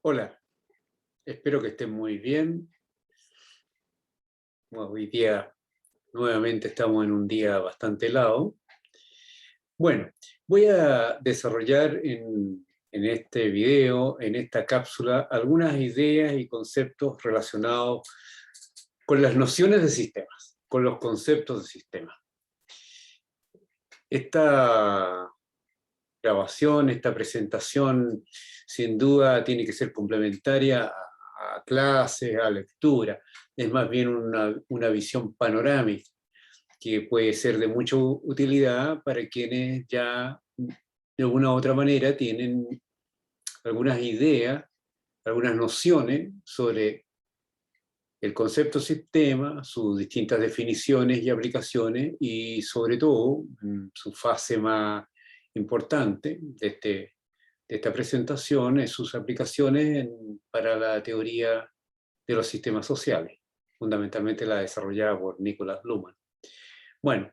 Hola, espero que estén muy bien. Bueno, hoy día nuevamente estamos en un día bastante helado. Bueno, voy a desarrollar en este video, en esta cápsula, algunas ideas y conceptos relacionados con las nociones de sistemas, con los conceptos de sistemas. Esta grabación, esta presentación, sin duda tiene que ser complementaria a clases, a lectura. Es más bien una visión panorámica que puede ser de mucha utilidad para quienes ya de alguna u otra manera tienen algunas ideas, algunas nociones sobre el concepto sistema, sus distintas definiciones y aplicaciones y sobre todo su fase más importante de esta presentación es sus aplicaciones para la teoría de los sistemas sociales, fundamentalmente la desarrollada por Niklas Luhmann. Bueno,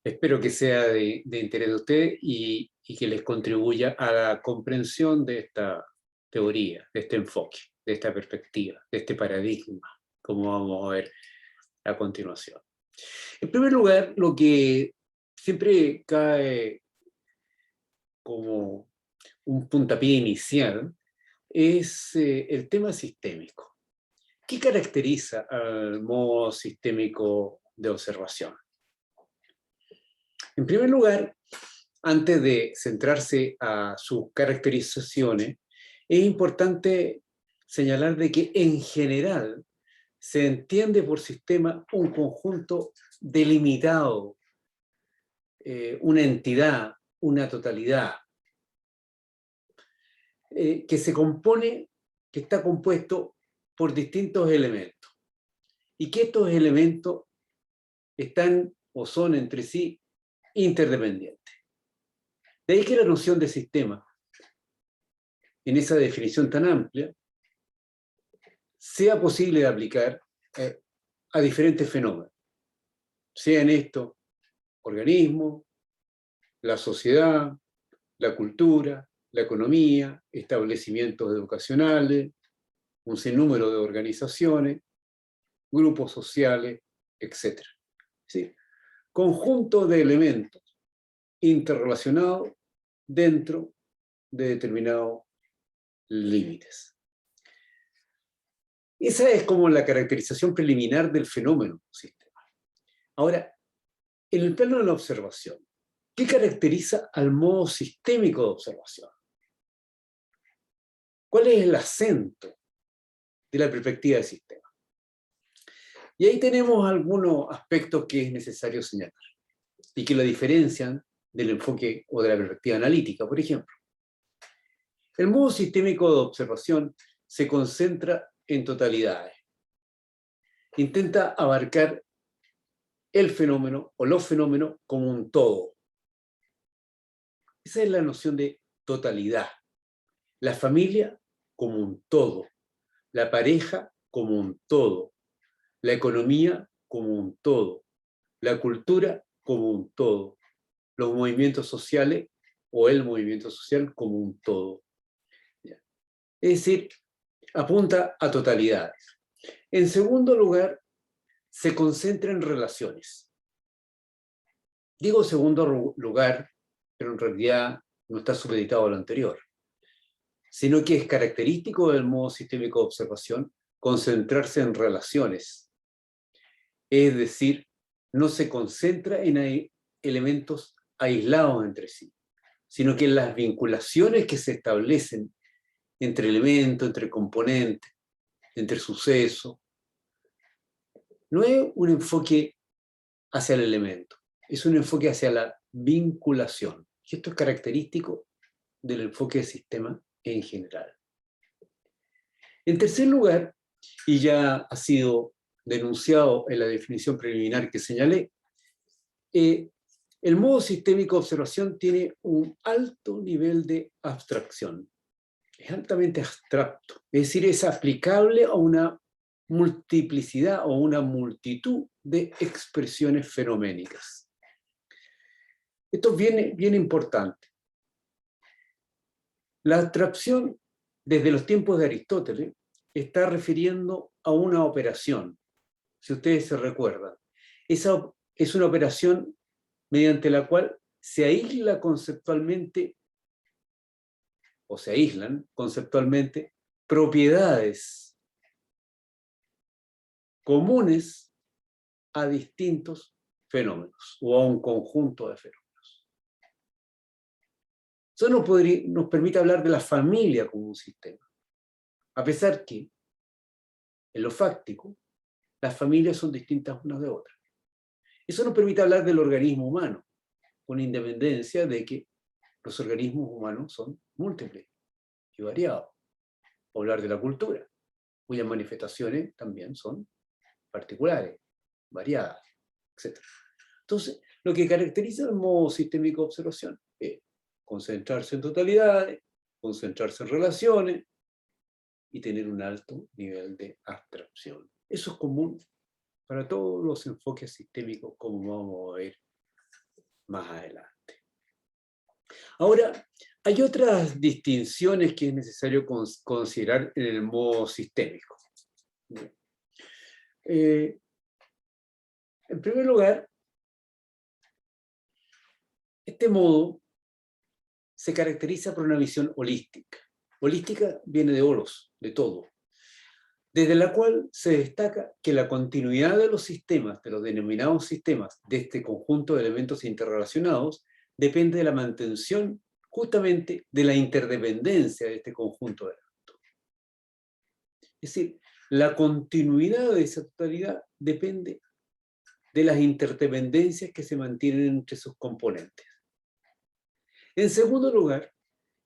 espero que sea de interés de usted y que les contribuya a la comprensión de esta teoría, de este enfoque, de esta perspectiva, de este paradigma, como vamos a ver a continuación. En primer lugar, lo que siempre cae como un puntapié inicial es el tema sistémico. ¿Qué caracteriza al modo sistémico de observación? En primer lugar, antes de centrarse a sus caracterizaciones, es importante señalar de que en general se entiende por sistema un conjunto delimitado, una entidad, una totalidad, que se compone, que está compuesto por distintos elementos, y que estos elementos están o son entre sí interdependientes. De ahí que la noción de sistema, en esa definición tan amplia, sea posible de aplicar a diferentes fenómenos, sean estos organismos, la sociedad, la cultura, la economía, establecimientos educacionales, un sinnúmero de organizaciones, grupos sociales, etc. ¿Sí? Conjunto de elementos interrelacionados dentro de determinados límites. Esa es como la caracterización preliminar del fenómeno sistema. Ahora, en el plano de la observación, ¿qué caracteriza al modo sistémico de observación? ¿Cuál es el acento de la perspectiva de sistema? Y ahí tenemos algunos aspectos que es necesario señalar y que lo diferencian del enfoque o de la perspectiva analítica, por ejemplo. El modo sistémico de observación se concentra en totalidades. Intenta abarcar el fenómeno o los fenómenos como un todo. Esa es la noción de totalidad. La familia como un todo. La pareja como un todo. La economía como un todo. La cultura como un todo. Los movimientos sociales o el movimiento social como un todo. Es decir, apunta a totalidades. En segundo lugar, se concentra en relaciones. Digo segundo lugar, pero en realidad no está supeditado a lo anterior, sino que es característico del modo sistémico de observación concentrarse en relaciones. Es decir, no se concentra en elementos aislados entre sí, sino que en las vinculaciones que se establecen entre elementos, entre componentes, entre sucesos. No es un enfoque hacia el elemento, es un enfoque hacia la vinculación. Y esto es característico del enfoque de sistema en general. En tercer lugar, y ya ha sido denunciado en la definición preliminar que señalé, el modo sistémico de observación tiene un alto nivel de abstracción. Es altamente abstracto, es decir, es aplicable a una multiplicidad o una multitud de expresiones fenoménicas. Esto es bien importante. La abstracción desde los tiempos de Aristóteles, está refiriendo a una operación, si ustedes se recuerdan. Esa es una operación mediante la cual se aísla conceptualmente, o se aíslan conceptualmente, propiedades comunes a distintos fenómenos o a un conjunto de fenómenos. Eso nos permite hablar de la familia como un sistema, a pesar que en lo fáctico las familias son distintas unas de otras. Eso nos permite hablar del organismo humano, con independencia de que los organismos humanos son múltiples y variados. O hablar de la cultura, cuyas manifestaciones también son particulares, variadas, etc. Entonces, lo que caracteriza el modo sistémico de observación es concentrarse en totalidades, concentrarse en relaciones y tener un alto nivel de abstracción. Eso es común para todos los enfoques sistémicos, como vamos a ver más adelante. Ahora, hay otras distinciones que es necesario considerar en el modo sistémico. En primer lugar, este modo se caracteriza por una visión holística. Holística viene de holos, de todo, desde la cual se destaca que la continuidad de los sistemas, de los denominados sistemas, de este conjunto de elementos interrelacionados, depende de la mantención justamente de la interdependencia de este conjunto de elementos. Es decir, la continuidad de esa totalidad depende de las interdependencias que se mantienen entre sus componentes. En segundo lugar,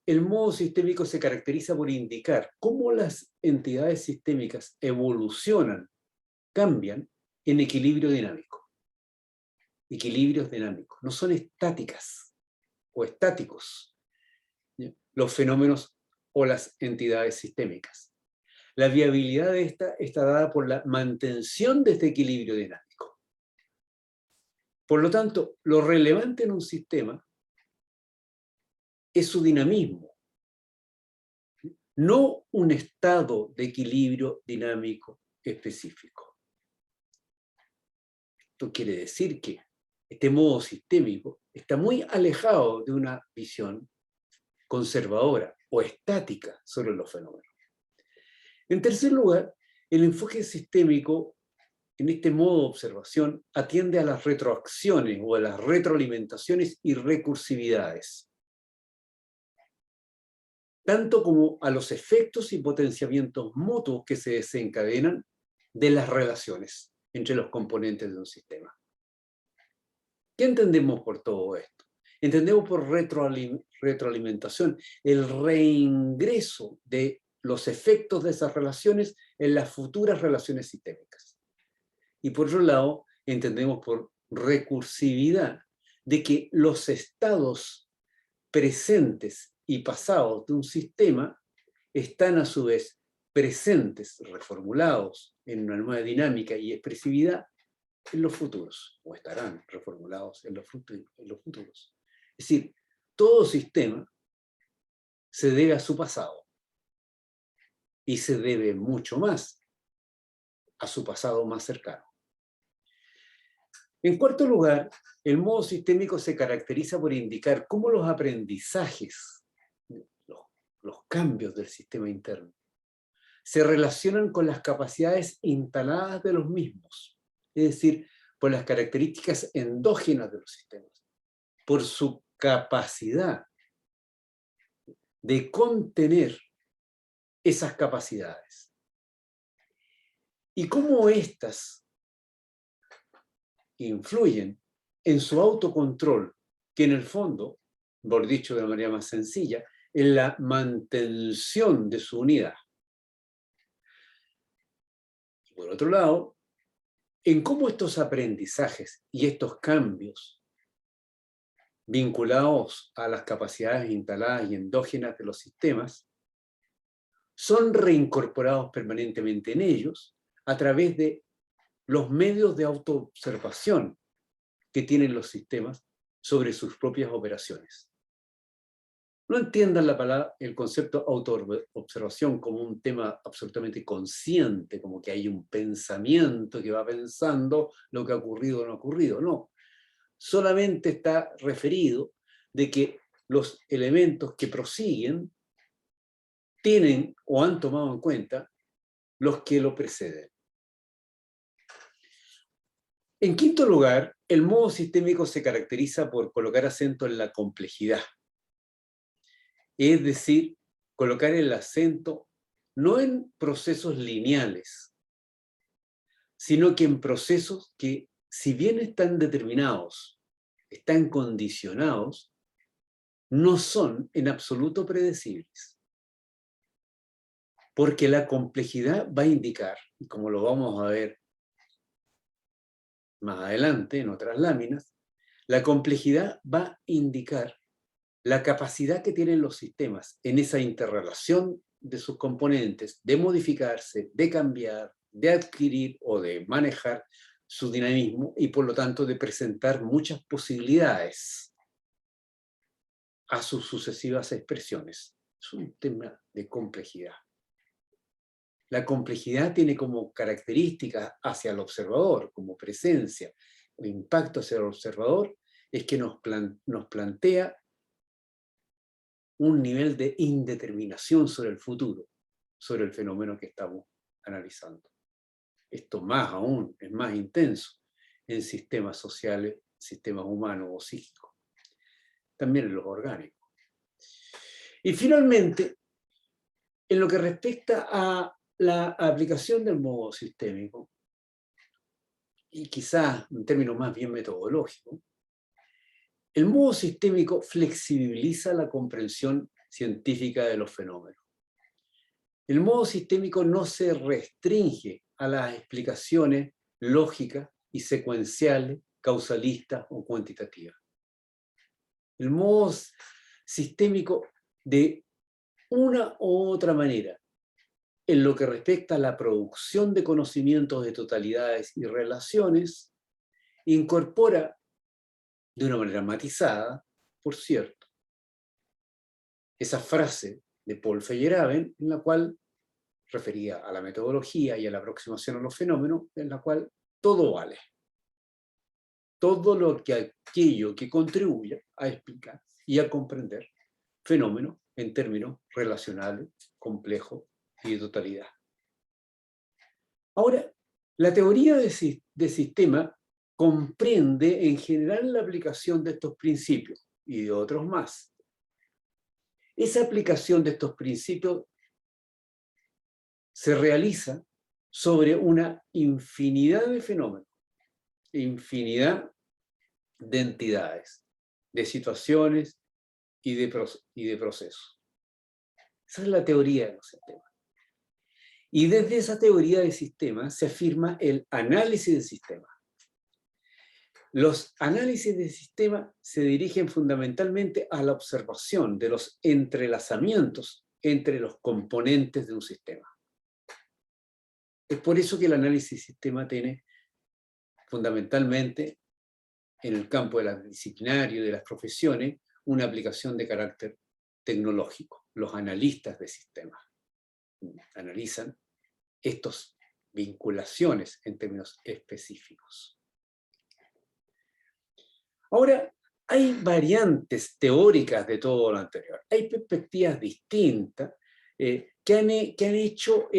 el modo sistémico se caracteriza por indicar cómo las entidades sistémicas evolucionan, cambian en equilibrio dinámico. Equilibrios dinámicos, no son estáticas o estáticos, ¿sí?, los fenómenos o las entidades sistémicas. La viabilidad de esta está dada por la mantención de este equilibrio dinámico. Por lo tanto, lo relevante en un sistema es su dinamismo, no un estado de equilibrio dinámico específico. Esto quiere decir que este modo sistémico está muy alejado de una visión conservadora o estática sobre los fenómenos. En tercer lugar, el enfoque sistémico en este modo de observación atiende a las retroacciones o a las retroalimentaciones y recursividades, tanto como a los efectos y potenciamientos mutuos que se desencadenan de las relaciones entre los componentes de un sistema. ¿Qué entendemos por todo esto? Entendemos por retroalimentación el reingreso de los efectos de esas relaciones en las futuras relaciones sistémicas. Y por otro lado, entendemos por recursividad de que los estados presentes y pasados de un sistema están a su vez presentes, reformulados en una nueva dinámica y expresividad en los futuros, o estarán reformulados en los futuros. Es decir, todo sistema se debe a su pasado y se debe mucho más a su pasado más cercano. En cuarto lugar, el modo sistémico se caracteriza por indicar cómo los aprendizajes, los cambios del sistema interno, se relacionan con las capacidades instaladas de los mismos, es decir, por las características endógenas de los sistemas, por su capacidad de contener esas capacidades. Y cómo éstas influyen en su autocontrol, que en el fondo, por dicho de la manera más sencilla, en la mantención de su unidad. Y por otro lado, en cómo estos aprendizajes y estos cambios vinculados a las capacidades instaladas y endógenas de los sistemas son reincorporados permanentemente en ellos a través de los medios de autoobservación que tienen los sistemas sobre sus propias operaciones. No entiendan el concepto autoobservación como un tema absolutamente consciente, como que hay un pensamiento que va pensando lo que ha ocurrido o no ha ocurrido. No, solamente está referido de que los elementos que prosiguen tienen o han tomado en cuenta los que lo preceden. En quinto lugar, el modo sistémico se caracteriza por colocar acento en la complejidad. Es decir, colocar el acento no en procesos lineales, sino que en procesos que, si bien están determinados, están condicionados, no son en absoluto predecibles. Porque la complejidad va a indicar, y como lo vamos a ver más adelante en otras láminas, la complejidad va a indicar la capacidad que tienen los sistemas en esa interrelación de sus componentes, de modificarse, de cambiar, de adquirir o de manejar su dinamismo y por lo tanto de presentar muchas posibilidades a sus sucesivas expresiones. Es un tema de complejidad. La complejidad tiene como característica hacia el observador, como presencia o impacto hacia el observador, es que nos plantea un nivel de indeterminación sobre el futuro, sobre el fenómeno que estamos analizando. Esto más aún, es más intenso en sistemas sociales, sistemas humanos o psíquicos, también en los orgánicos. Y finalmente, en lo que respecta a la aplicación del modo sistémico, y quizás en términos más bien metodológicos, el modo sistémico flexibiliza la comprensión científica de los fenómenos. El modo sistémico no se restringe a las explicaciones lógicas y secuenciales, causalistas o cuantitativas. El modo sistémico, de una u otra manera, en lo que respecta a la producción de conocimientos de totalidades y relaciones, incorpora, de una manera matizada, por cierto, esa frase de Paul Feyerabend, en la cual refería a la metodología y a la aproximación a los fenómenos, en la cual todo vale. Todo aquello que contribuya a explicar y a comprender fenómenos en términos relacionales, complejos y de totalidad. Ahora, la teoría de sistema comprende en general la aplicación de estos principios y de otros más. Esa aplicación de estos principios se realiza sobre una infinidad de fenómenos, infinidad de entidades, de situaciones y de procesos. Esa es la teoría de los sistemas. Y desde esa teoría de sistemas se afirma el análisis de sistemas. Los análisis de sistemas se dirigen fundamentalmente a la observación de los entrelazamientos entre los componentes de un sistema. Es por eso que el análisis de sistema tiene fundamentalmente, en el campo de las disciplinario y de las profesiones, una aplicación de carácter tecnológico. Los analistas de sistemas analizan estas vinculaciones en términos específicos. Ahora, hay variantes teóricas de todo lo anterior. Hay perspectivas distintas que han hecho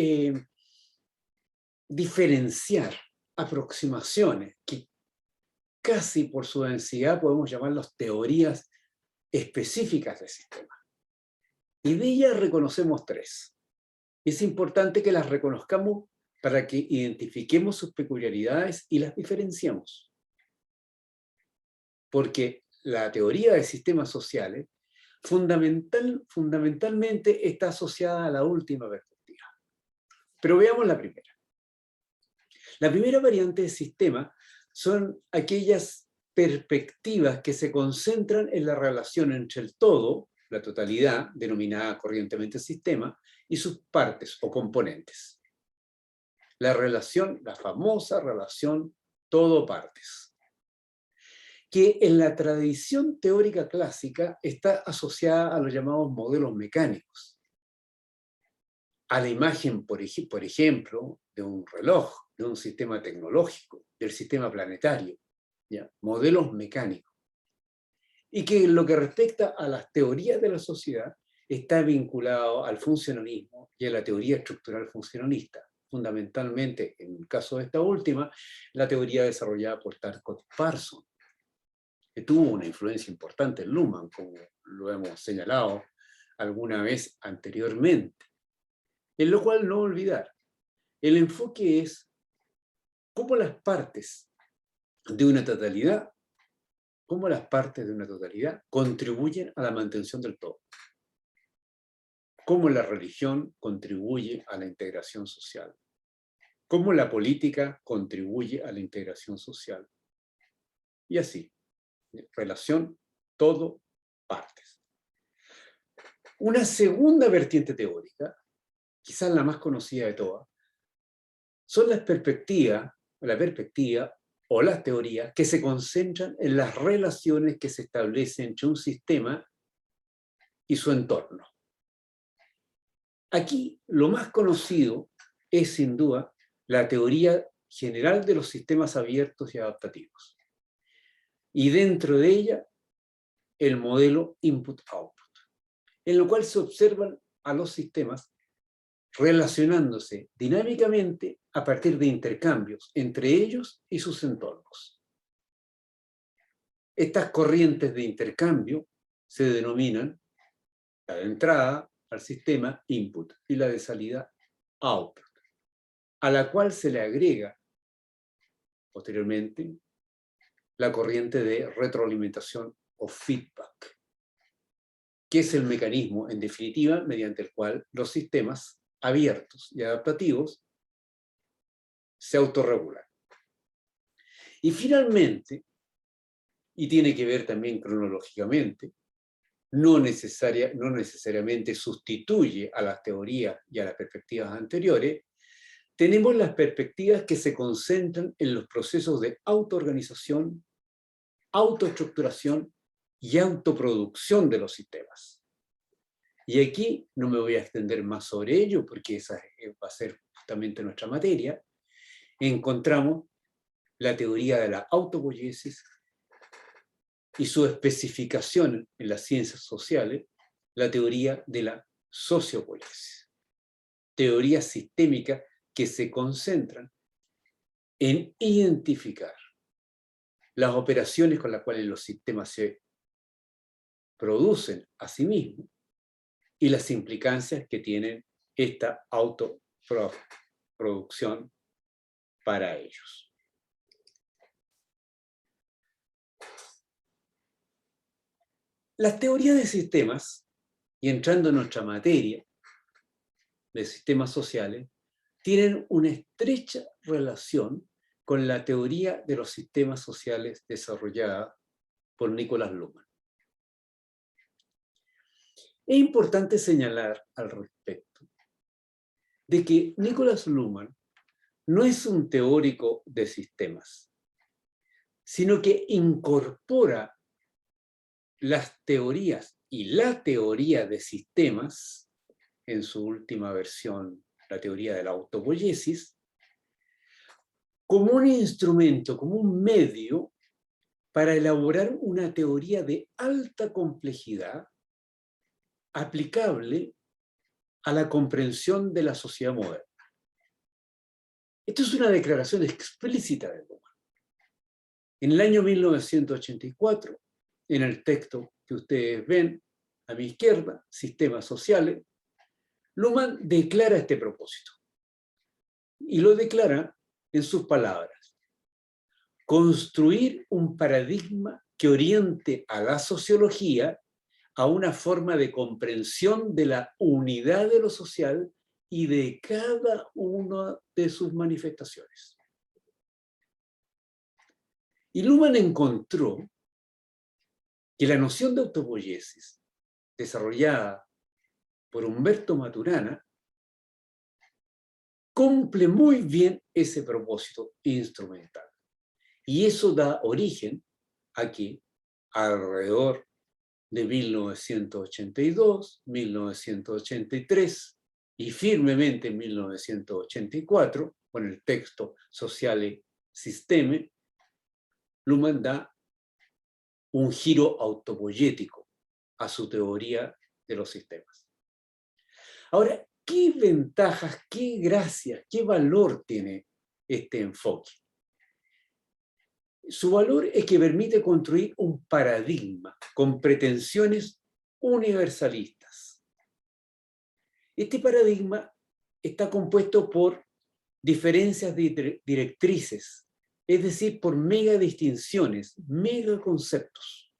diferenciar aproximaciones que casi por su densidad podemos llamarlas teorías específicas del sistema. Y de ellas reconocemos tres. Es importante que las reconozcamos para que identifiquemos sus peculiaridades y las diferenciemos. Porque la teoría de sistemas sociales fundamentalmente está asociada a la última perspectiva. Pero veamos la primera. La primera variante de sistema son aquellas perspectivas que se concentran en la relación entre el todo, la totalidad, denominada corrientemente sistema, y sus partes o componentes. La famosa relación todo-partes, que en la tradición teórica clásica está asociada a los llamados modelos mecánicos, a la imagen, por ejemplo, de un reloj, de un sistema tecnológico, del sistema planetario, ¿ya? Modelos mecánicos. Y que en lo que respecta a las teorías de la sociedad está vinculado al funcionalismo y a la teoría estructural funcionalista. Fundamentalmente, en el caso de esta última, la teoría desarrollada por Tarkott Parson, que tuvo una influencia importante en Luhmann, como lo hemos señalado alguna vez anteriormente. En lo cual no olvidar, el enfoque es cómo las partes de una totalidad, contribuyen a la mantención del todo. Cómo la religión contribuye a la integración social. Cómo la política contribuye a la integración social. Y así, relación, todo, partes. Una segunda vertiente teórica, quizás la más conocida de todas, son la perspectiva o las teorías que se concentran en las relaciones que se establecen entre un sistema y su entorno. Aquí lo más conocido es sin duda la teoría general de los sistemas abiertos y adaptativos. Y dentro de ella el modelo input-output, en lo cual se observan a los sistemas relacionándose dinámicamente a partir de intercambios entre ellos y sus entornos. Estas corrientes de intercambio se denominan la de entrada al sistema input y la de salida output, a la cual se le agrega posteriormente la corriente de retroalimentación o feedback, que es el mecanismo, en definitiva, mediante el cual los sistemas abiertos y adaptativos se autorregulan. Y finalmente, y tiene que ver también cronológicamente, no necesariamente sustituye a las teorías y a las perspectivas anteriores, tenemos las perspectivas que se concentran en los procesos de autoorganización, autoestructuración y autoproducción de los sistemas. Y aquí no me voy a extender más sobre ello, porque esa va a ser justamente nuestra materia. Encontramos la teoría de la autopoiesis y su especificación en las ciencias sociales, la teoría de la sociopoiesis. Teorías sistémicas que se concentran en identificar las operaciones con las cuales los sistemas se producen a sí mismos y las implicancias que tienen esta autoproducción para ellos. Las teorías de sistemas, y entrando en nuestra materia de sistemas sociales, tienen una estrecha relación con la teoría de los sistemas sociales desarrollada por Niklas Luhmann. Es importante señalar al respecto de que Niklas Luhmann no es un teórico de sistemas, sino que incorpora las teorías y la teoría de sistemas, en su última versión, la teoría de la autopoiesis, como un instrumento, como un medio para elaborar una teoría de alta complejidad aplicable a la comprensión de la sociedad moderna. Esto es una declaración explícita de Luhmann. En el año 1984, en el texto que ustedes ven a mi izquierda, Sistemas Sociales, Luhmann declara este propósito. Y lo declara en sus palabras: construir un paradigma que oriente a la sociología a una forma de comprensión de la unidad de lo social y de cada una de sus manifestaciones. Y Luhmann encontró que la noción de autopoiesis, desarrollada por Humberto Maturana, cumple muy bien ese propósito instrumental. Y eso da origen a que alrededor de 1982, 1983 y firmemente en 1984, con el texto Sociale Systeme, Luhmann da un giro autopoyético a su teoría de los sistemas. Ahora, ¿qué ventajas, qué gracias, qué valor tiene este enfoque? Su valor es que permite construir un paradigma con pretensiones universalistas. Este paradigma está compuesto por diferencias directrices, es decir, por mega distinciones, mega conceptos.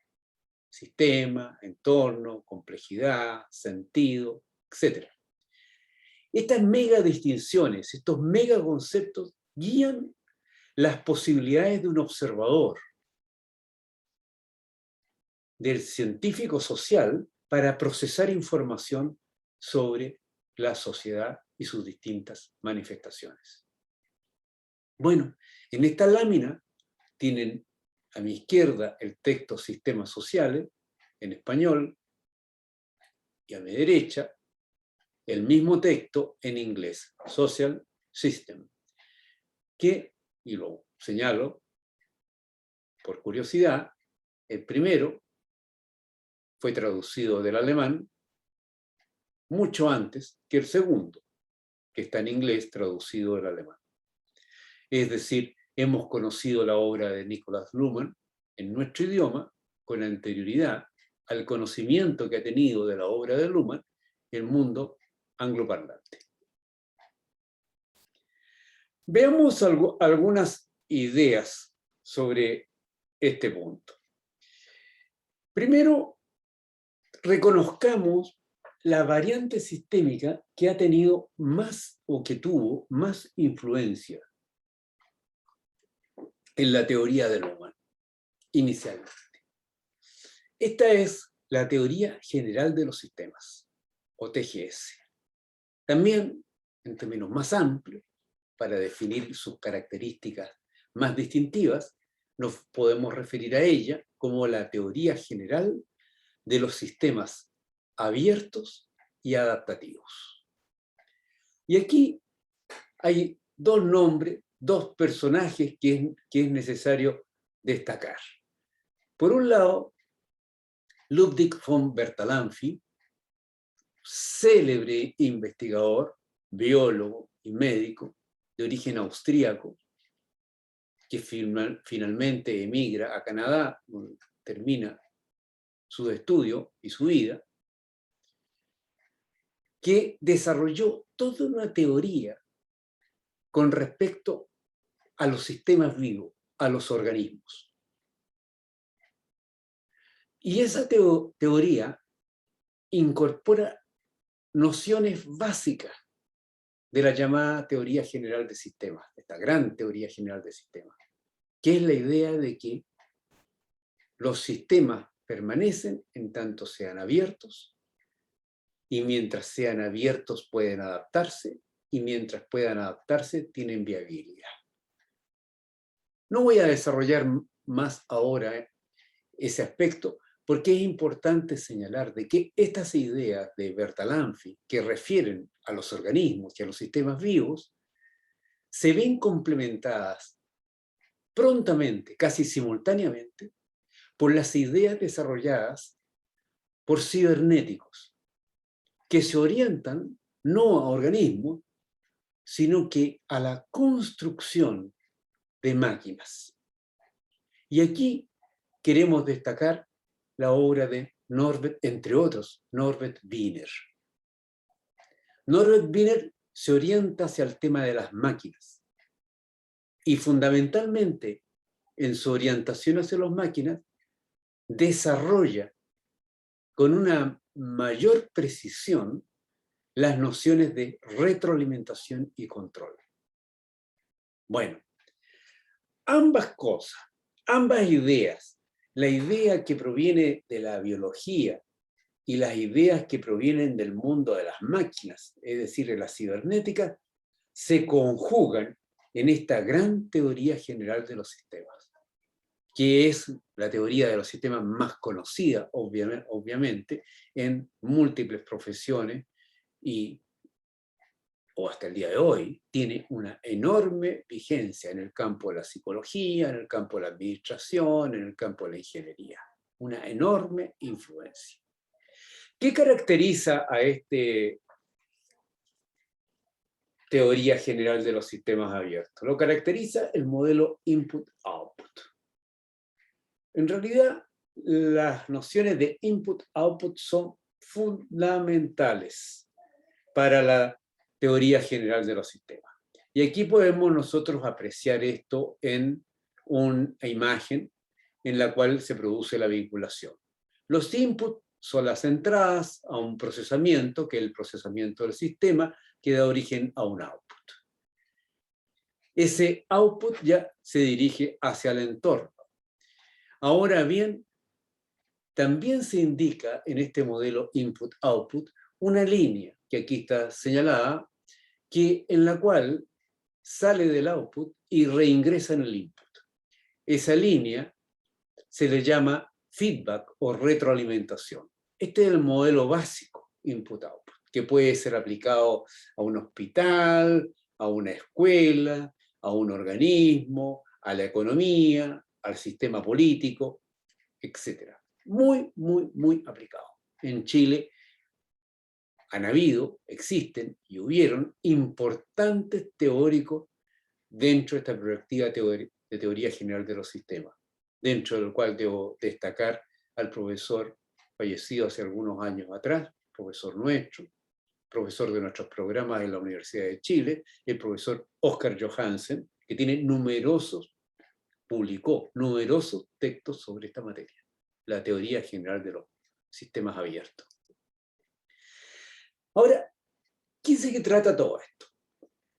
Sistema, entorno, complejidad, sentido, etc. Estas mega distinciones, estos mega conceptos guían las posibilidades de un observador, del científico social, para procesar información sobre la sociedad y sus distintas manifestaciones. Bueno, en esta lámina tienen a mi izquierda el texto Sistemas Sociales, en español, y a mi derecha el mismo texto en inglés, Social System, que, y lo señalo por curiosidad, el primero fue traducido del alemán mucho antes que el segundo, que está en inglés traducido del alemán. Es decir, hemos conocido la obra de Nikolaus Luhmann en nuestro idioma con anterioridad al conocimiento que ha tenido de la obra de Luhmann el mundo angloparlante. Veamos algunas ideas sobre este punto. Primero, reconozcamos la variante sistémica que ha tenido más o que tuvo más influencia en la teoría de Luhmann, inicialmente. Esta es la teoría general de los sistemas, o TGS. También, en términos más amplios, para definir sus características más distintivas, nos podemos referir a ella como la teoría general de los sistemas abiertos y adaptativos. Y aquí hay dos nombres, dos personajes que es necesario destacar. Por un lado, Ludwig von Bertalanffy, célebre investigador, biólogo y médico de origen austríaco, que finalmente emigra a Canadá, donde termina su estudio y su vida, que desarrolló toda una teoría con respecto a los sistemas vivos, a los organismos. Y esa teoría incorpora nociones básicas de la llamada teoría general de sistemas, esta gran teoría general de sistemas, que es la idea de que los sistemas permanecen en tanto sean abiertos, y mientras sean abiertos pueden adaptarse, y mientras puedan adaptarse tienen viabilidad. No voy a desarrollar más ahora ese aspecto, porque es importante señalar de que estas ideas de Bertalanffy, que refieren a los organismos y a los sistemas vivos, se ven complementadas prontamente, casi simultáneamente, por las ideas desarrolladas por cibernéticos, que se orientan no a organismos, sino que a la construcción de máquinas. Y aquí queremos destacar la obra de Norbert, entre otros, Norbert Wiener. Norbert Wiener se orienta hacia el tema de las máquinas y fundamentalmente en su orientación hacia las máquinas desarrolla con una mayor precisión las nociones de retroalimentación y control. Bueno, ambas cosas, ambas ideas, la idea que proviene de la biología y las ideas que provienen del mundo de las máquinas, es decir, de la cibernética, se conjugan en esta gran teoría general de los sistemas. que es la teoría de los sistemas más conocida, obviamente, en múltiples profesiones o hasta el día de hoy, tiene una enorme vigencia en el campo de la psicología, en el campo de la administración, en el campo de la ingeniería. Una enorme influencia. ¿Qué caracteriza a esta teoría general de los sistemas abiertos? Lo caracteriza el modelo input-output. En realidad, las nociones de input-output son fundamentales para la teoría general de los sistemas. Y aquí podemos nosotros apreciar esto en una imagen en la cual se produce la vinculación. Los inputs son las entradas a un procesamiento, que es el procesamiento del sistema, que da origen a un output. Ese output ya se dirige hacia el entorno. Ahora bien, también se indica en este modelo input-output una línea, que aquí está señalada, en la cual sale del output y reingresa en el input. Esa línea se le llama feedback o retroalimentación. Este es el modelo básico input-output, que puede ser aplicado a un hospital, a una escuela, a un organismo, a la economía, al sistema político, etc. Muy, muy, muy aplicado. En Chile existen y hubieron importantes teóricos dentro de esta perspectiva de teoría general de los sistemas, dentro del cual debo destacar al profesor fallecido hace algunos años atrás, profesor de nuestros programas en la Universidad de Chile, el profesor Oscar Johansen, que publicó numerosos textos sobre esta materia, la teoría general de los sistemas abiertos. Ahora, ¿qué se trata todo esto?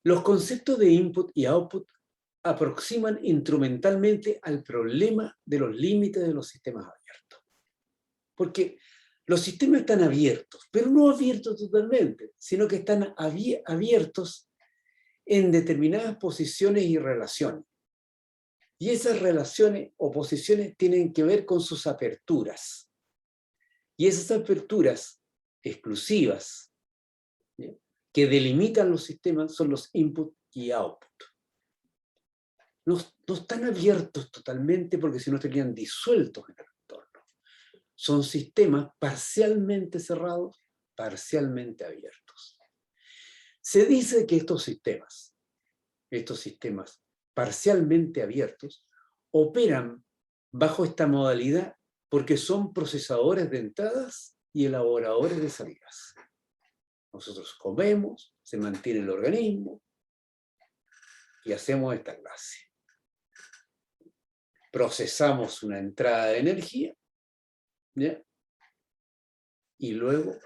Los conceptos de input y output aproximan instrumentalmente al problema de los límites de los sistemas abiertos. Porque los sistemas están abiertos, pero no abiertos totalmente, sino que están abiertos en determinadas posiciones y relaciones. Y esas relaciones o posiciones tienen que ver con sus aperturas. Y esas aperturas exclusivas, ¿sí?, que delimitan los sistemas son los input y output. No están abiertos totalmente porque si no estarían disueltos en el entorno. Son sistemas parcialmente cerrados, parcialmente abiertos. Se dice que estos sistemas parcialmente abiertos, operan bajo esta modalidad porque son procesadores de entradas y elaboradores de salidas. Nosotros comemos, se mantiene el organismo y hacemos esta clase. Procesamos una entrada de energía, ¿ya?, y luego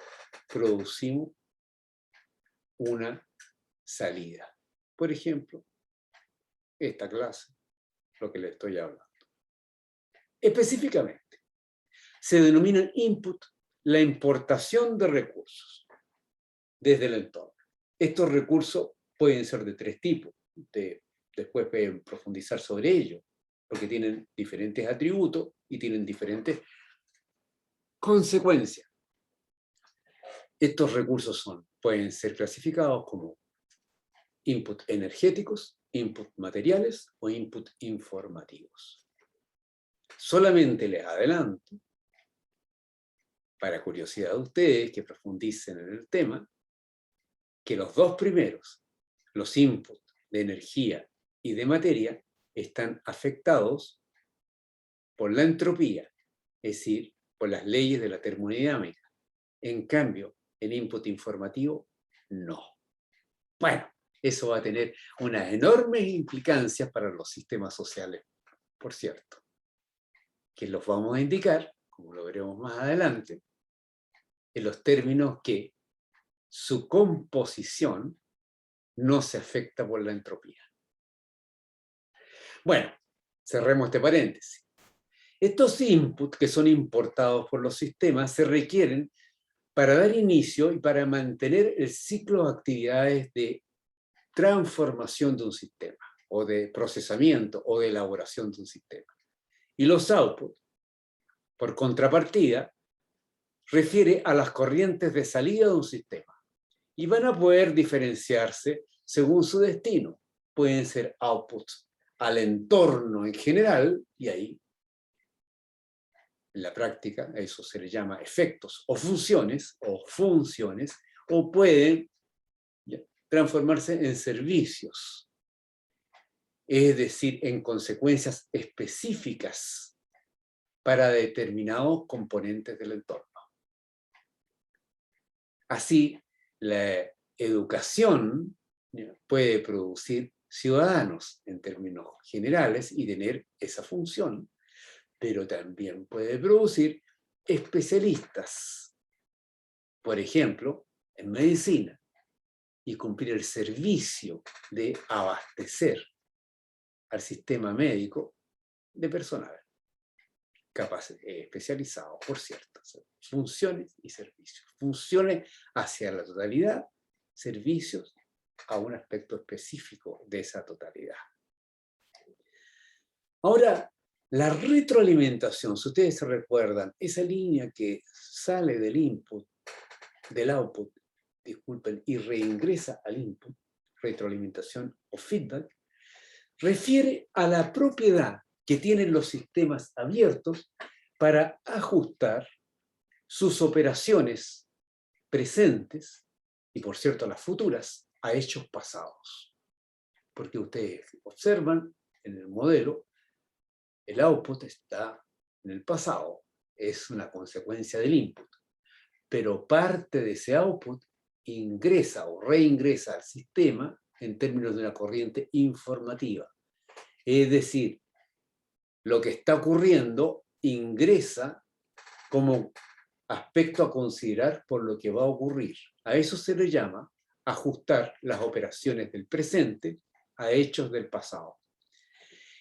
producimos una salida. Por ejemplo, esta clase, lo que le estoy hablando. Específicamente, se denomina input la importación de recursos desde el entorno. Estos recursos pueden ser de tres tipos. Después pueden profundizar sobre ello, porque tienen diferentes atributos y tienen diferentes consecuencias. Estos recursos pueden ser clasificados como input energéticos, input materiales o input informativos. Solamente les adelanto, para curiosidad de ustedes que profundicen en el tema, que los dos primeros, los inputs de energía y de materia, están afectados por la entropía, es decir, por las leyes de la termodinámica. En cambio, el input informativo, no. Bueno, eso va a tener unas enormes implicancias para los sistemas sociales, por cierto, que los vamos a indicar, como lo veremos más adelante, en los términos que su composición no se afecta por la entropía. Bueno, cerremos este paréntesis. Estos inputs que son importados por los sistemas se requieren para dar inicio y para mantener el ciclo de actividades de transformación de un sistema, o de procesamiento, o de elaboración de un sistema. Y los outputs, por contrapartida, refiere a las corrientes de salida de un sistema. Y van a poder diferenciarse según su destino. Pueden ser outputs al entorno en general, y ahí, en la práctica, a eso se le llama efectos o funciones, o pueden transformarse en servicios, es decir, en consecuencias específicas para determinados componentes del entorno. Así, la educación puede producir ciudadanos en términos generales y tener esa función, pero también puede producir especialistas, por ejemplo, en medicina, y cumplir el servicio de abastecer al sistema médico de personal especializado, por cierto, funciones y servicios. Funciones hacia la totalidad, servicios a un aspecto específico de esa totalidad. Ahora, la retroalimentación, si ustedes se recuerdan, esa línea que sale del input, del output, disculpen, y reingresa al input, retroalimentación o feedback, refiere a la propiedad que tienen los sistemas abiertos para ajustar sus operaciones presentes, y por cierto las futuras, a hechos pasados. Porque ustedes observan en el modelo, el output está en el pasado, es una consecuencia del input, pero parte de ese output ingresa o reingresa al sistema en términos de una corriente informativa. Es decir, lo que está ocurriendo ingresa como aspecto a considerar por lo que va a ocurrir. A eso se le llama ajustar las operaciones del presente a hechos del pasado.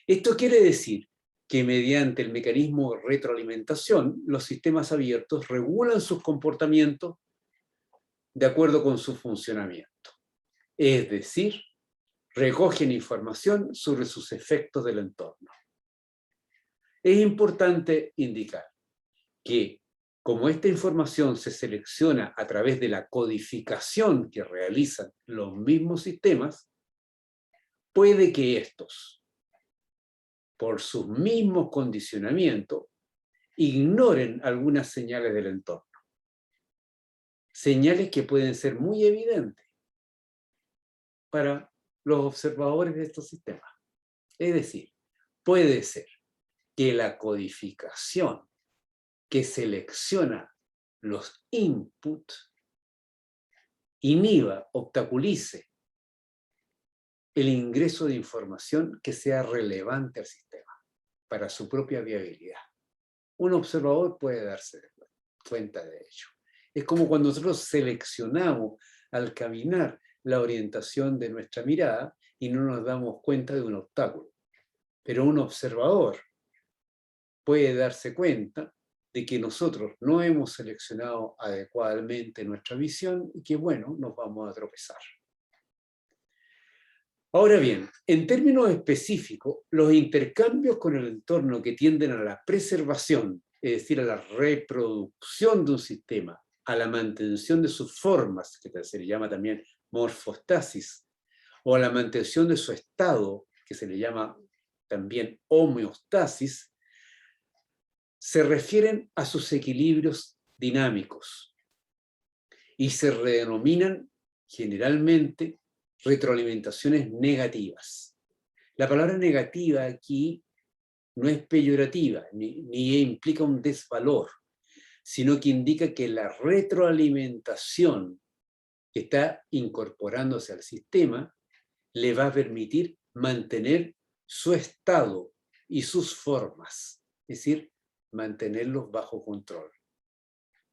Esto quiere decir que mediante el mecanismo de retroalimentación, los sistemas abiertos regulan sus comportamientos de acuerdo con su funcionamiento. Es decir, recogen información sobre sus efectos del entorno. Es importante indicar que, como esta información se selecciona a través de la codificación que realizan los mismos sistemas, puede que estos, por sus mismos condicionamientos, ignoren algunas señales del entorno. Señales que pueden ser muy evidentes para los observadores de estos sistemas. Es decir, puede ser que la codificación que selecciona los inputs inhiba, obstaculice el ingreso de información que sea relevante al sistema para su propia viabilidad. Un observador puede darse cuenta de ello. Es como cuando nosotros seleccionamos al caminar la orientación de nuestra mirada y no nos damos cuenta de un obstáculo. Pero un observador puede darse cuenta de que nosotros no hemos seleccionado adecuadamente nuestra visión y que, bueno, nos vamos a tropezar. Ahora bien, en términos específicos, los intercambios con el entorno que tienden a la preservación, es decir, a la reproducción de un sistema, a la mantención de sus formas, que se le llama también morfostasis, o a la mantención de su estado, que se le llama también homeostasis, se refieren a sus equilibrios dinámicos y se redenominan generalmente retroalimentaciones negativas. La palabra negativa aquí no es peyorativa, ni implica un desvalor, sino que indica que la retroalimentación que está incorporándose al sistema le va a permitir mantener su estado y sus formas, es decir, mantenerlos bajo control.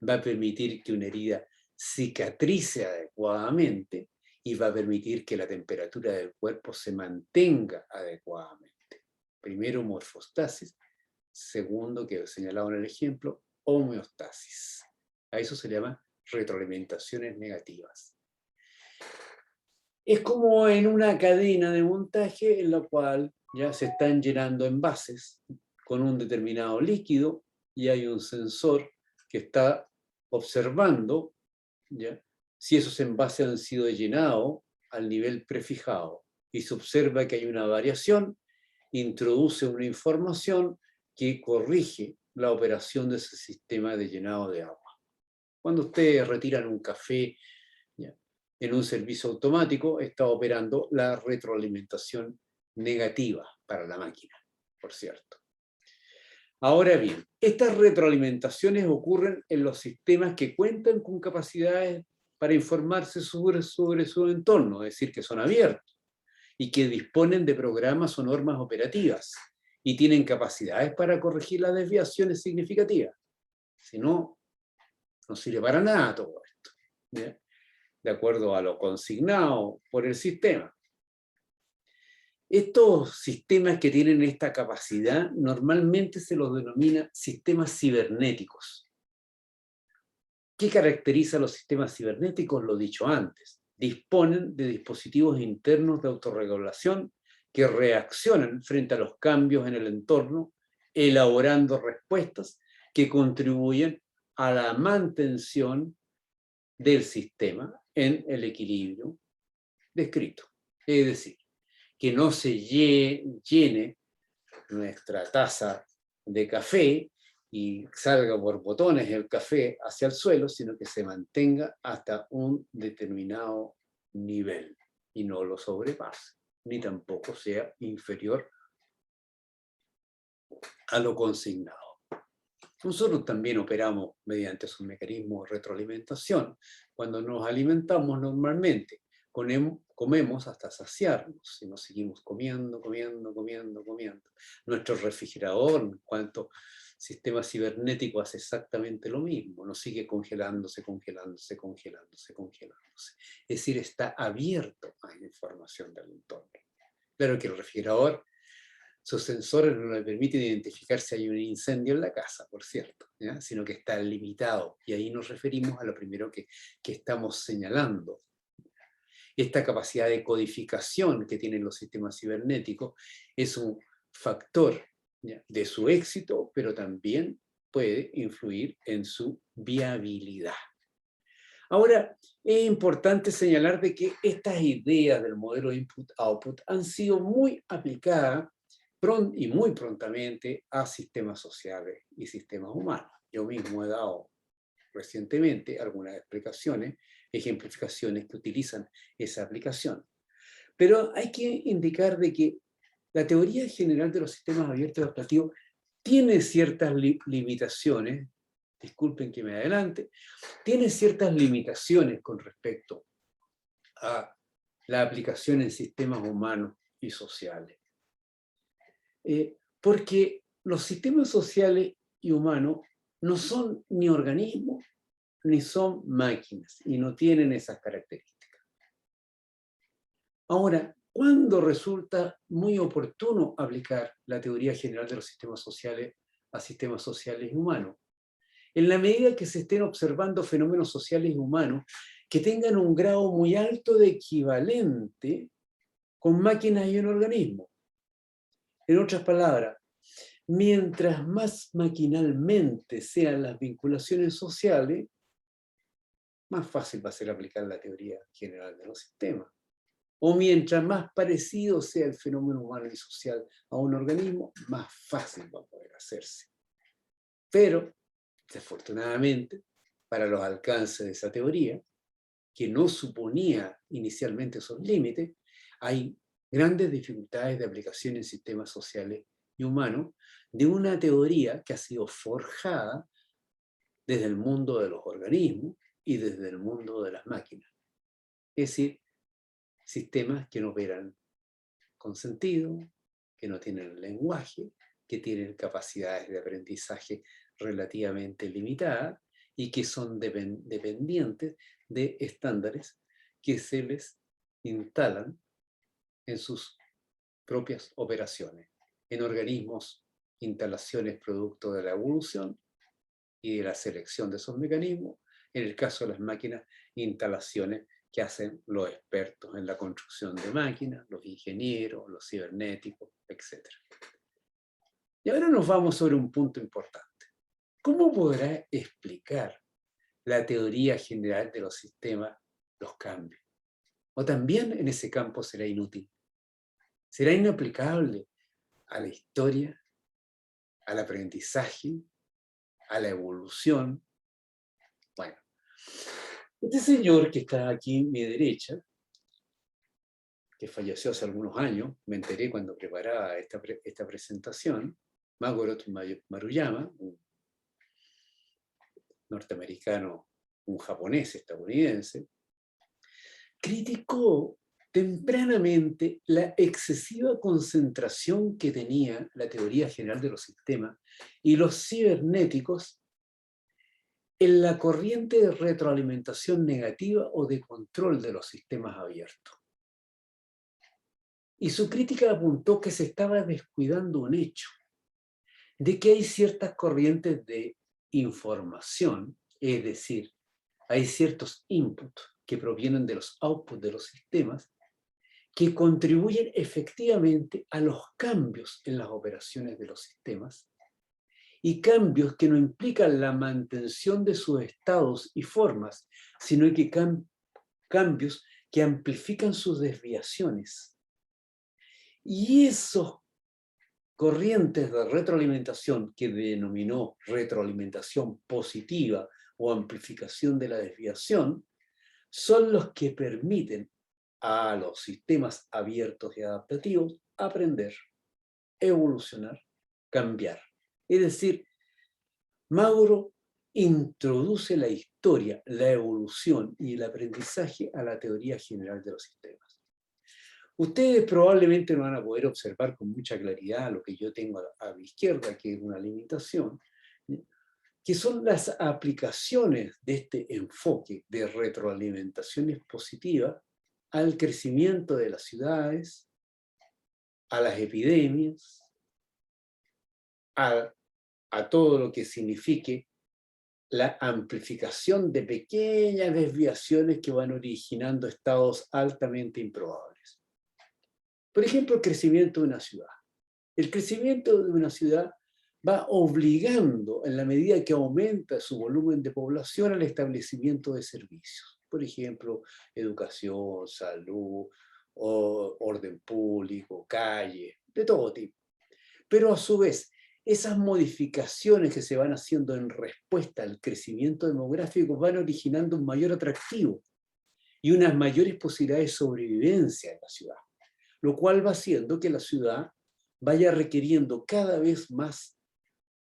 Va a permitir que una herida cicatrice adecuadamente y va a permitir que la temperatura del cuerpo se mantenga adecuadamente. Primero, morfostasis. Segundo, que he señalado en el ejemplo, homeostasis. A eso se llama retroalimentaciones negativas. Es como en una cadena de montaje en la cual ya se están llenando envases con un determinado líquido y hay un sensor que está observando, ¿ya?, si esos envases han sido llenados al nivel prefijado. Y se observa que hay una variación, introduce una información que corrige la operación de ese sistema de llenado de agua. Cuando ustedes retiran un café, ¿ya?, en un servicio automático, está operando la retroalimentación negativa para la máquina, por cierto. Ahora bien, estas retroalimentaciones ocurren en los sistemas que cuentan con capacidades para informarse sobre su entorno, es decir, que son abiertos y que disponen de programas o normas operativas y tienen capacidades para corregir las desviaciones significativas. Si no, no sirve para nada todo esto, ¿ya?, de acuerdo a lo consignado por el sistema. Estos sistemas que tienen esta capacidad normalmente se los denomina sistemas cibernéticos. ¿Qué caracteriza a los sistemas cibernéticos? Lo dicho antes, disponen de dispositivos internos de autorregulación que reaccionan frente a los cambios en el entorno, elaborando respuestas que contribuyen a la mantención del sistema en el equilibrio descrito. Es decir, que no se llene nuestra taza de café y salga por botones el café hacia el suelo, sino que se mantenga hasta un determinado nivel y no lo sobrepase, ni tampoco sea inferior a lo consignado. Nosotros también operamos mediante esos mecanismos de retroalimentación. Cuando nos alimentamos normalmente, comemos hasta saciarnos y nos seguimos comiendo. Nuestro refrigerador, en cuanto sistema cibernético, hace exactamente lo mismo, nos sigue congelándose. Es decir, está abierto a la información del entorno. Claro que el refrigerador, sus sensores no le permiten identificar si hay un incendio en la casa, por cierto, ¿ya?, sino que está limitado. Y ahí nos referimos a lo primero que estamos señalando. Esta capacidad de codificación que tienen los sistemas cibernéticos es un factor, ¿ya?, de su éxito, pero también puede influir en su viabilidad. Ahora, es importante señalar de que estas ideas del modelo input-output han sido muy aplicadas y muy prontamente a sistemas sociales y sistemas humanos. Yo mismo he dado recientemente algunas ejemplificaciones que utilizan esa aplicación. Pero hay que indicar de que la teoría general de los sistemas abiertos adaptativos tiene ciertas limitaciones, disculpen que me adelante, tiene ciertas limitaciones con respecto a la aplicación en sistemas humanos y sociales. Porque los sistemas sociales y humanos no son ni organismos ni son máquinas y no tienen esas características. Ahora, ¿cuándo resulta muy oportuno aplicar la teoría general de los sistemas sociales a sistemas sociales y humanos? En la medida que se estén observando fenómenos sociales y humanos que tengan un grado muy alto de equivalente con máquinas y un organismo. En otras palabras, mientras más maquinalmente sean las vinculaciones sociales, más fácil va a ser aplicar la teoría general de los sistemas. O mientras más parecido sea el fenómeno humano y social a un organismo, más fácil va a poder hacerse. Pero, desafortunadamente, para los alcances de esa teoría, que no suponía inicialmente esos límites, hay grandes dificultades de aplicación en sistemas sociales y humanos de una teoría que ha sido forjada desde el mundo de los organismos y desde el mundo de las máquinas. Es decir, sistemas que no operan con sentido, que no tienen lenguaje, que tienen capacidades de aprendizaje relativamente limitadas y que son dependientes de estándares que se les instalan en sus propias operaciones. En organismos, instalaciones producto de la evolución y de la selección de esos mecanismos. En el caso de las máquinas, instalaciones que hacen los expertos en la construcción de máquinas, los ingenieros, los cibernéticos, etc. Y ahora nos vamos sobre un punto importante. ¿Cómo podrá explicar la teoría general de los sistemas los cambios? ¿O también en ese campo será inútil? ¿Será inaplicable a la historia, al aprendizaje, a la evolución? Bueno, este señor que está aquí a mi derecha, que falleció hace algunos años, me enteré cuando preparaba esta presentación, Magoru Maruyama, un norteamericano, un japonés estadounidense, criticó tempranamente la excesiva concentración que tenía la teoría general de los sistemas y los cibernéticos en la corriente de retroalimentación negativa o de control de los sistemas abiertos. Y su crítica apuntó que se estaba descuidando un hecho, de que hay ciertas corrientes de información, es decir, hay ciertos inputs que provienen de los outputs de los sistemas que contribuyen efectivamente a los cambios en las operaciones de los sistemas y cambios que no implican la mantención de sus estados y formas, sino que cambios que amplifican sus desviaciones. Y esos corrientes de retroalimentación que denominó retroalimentación positiva o amplificación de la desviación son los que permiten a los sistemas abiertos y adaptativos aprender, evolucionar, cambiar. Es decir, Mauro introduce la historia, la evolución y el aprendizaje a la teoría general de los sistemas. Ustedes probablemente no van a poder observar con mucha claridad lo que yo tengo a mi izquierda, que es una limitación, que son las aplicaciones de este enfoque de retroalimentaciones positivas al crecimiento de las ciudades, a las epidemias, a todo lo que signifique la amplificación de pequeñas desviaciones que van originando estados altamente improbables. Por ejemplo, el crecimiento de una ciudad. El crecimiento de una ciudad va obligando, en la medida que aumenta su volumen de población, al establecimiento de servicios. Por ejemplo, educación, salud, orden público, calles, de todo tipo. Pero a su vez, esas modificaciones que se van haciendo en respuesta al crecimiento demográfico van originando un mayor atractivo y unas mayores posibilidades de sobrevivencia en la ciudad, lo cual va haciendo que la ciudad vaya requiriendo cada vez más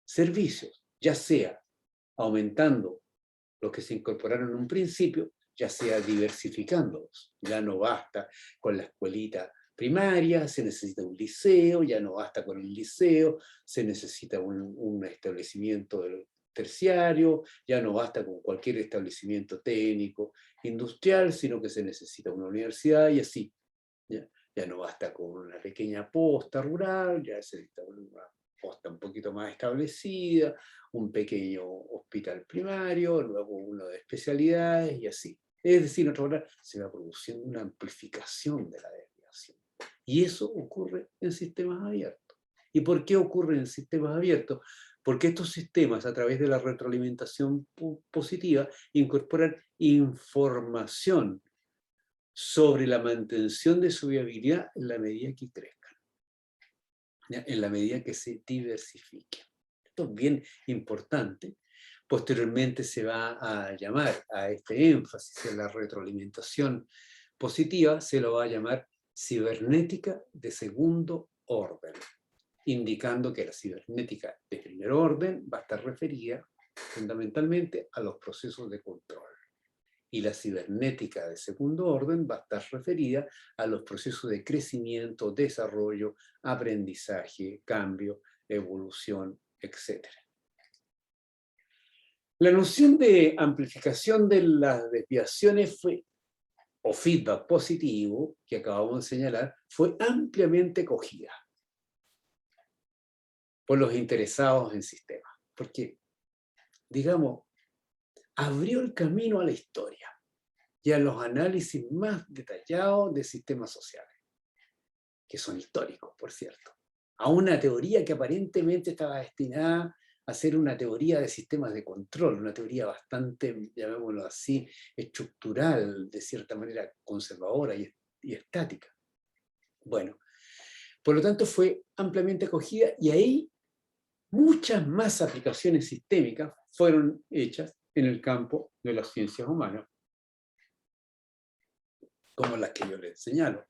servicios, ya sea aumentando los que se incorporaron en un principio, ya sea diversificándolos. Ya no basta con la escuelita primaria, se necesita un liceo, ya no basta con el liceo, se necesita un establecimiento terciario, ya no basta con cualquier establecimiento técnico, industrial, sino que se necesita una universidad y así. Ya no basta con una pequeña posta rural, ya se necesita una posta un poquito más establecida, un pequeño hospital primario, luego uno de especialidades y así. Es decir, en otras palabras, se va produciendo una amplificación de la desviación. Y eso ocurre en sistemas abiertos. ¿Y por qué ocurre en sistemas abiertos? Porque estos sistemas, a través de la retroalimentación positiva, incorporan información sobre la mantención de su viabilidad en la medida que crezcan, ¿ya? En la medida que se diversifiquen. Esto es bien importante. Posteriormente se va a llamar a este énfasis en la retroalimentación positiva, se lo va a llamar cibernética de segundo orden, indicando que la cibernética de primer orden va a estar referida fundamentalmente a los procesos de control. Y la cibernética de segundo orden va a estar referida a los procesos de crecimiento, desarrollo, aprendizaje, cambio, evolución, etc. La noción de amplificación de las desviaciones o feedback positivo, que acabamos de señalar, fue ampliamente cogida por los interesados en sistemas, porque, digamos, abrió el camino a la historia y a los análisis más detallados de sistemas sociales, que son históricos, por cierto. a una teoría que aparentemente estaba destinada a ser una teoría de sistemas de control, una teoría bastante, llamémoslo así, estructural, de cierta manera conservadora y estática. Bueno, por lo tanto fue ampliamente acogida y ahí muchas más aplicaciones sistémicas fueron hechas en el campo de las ciencias humanas, como las que yo les señalo.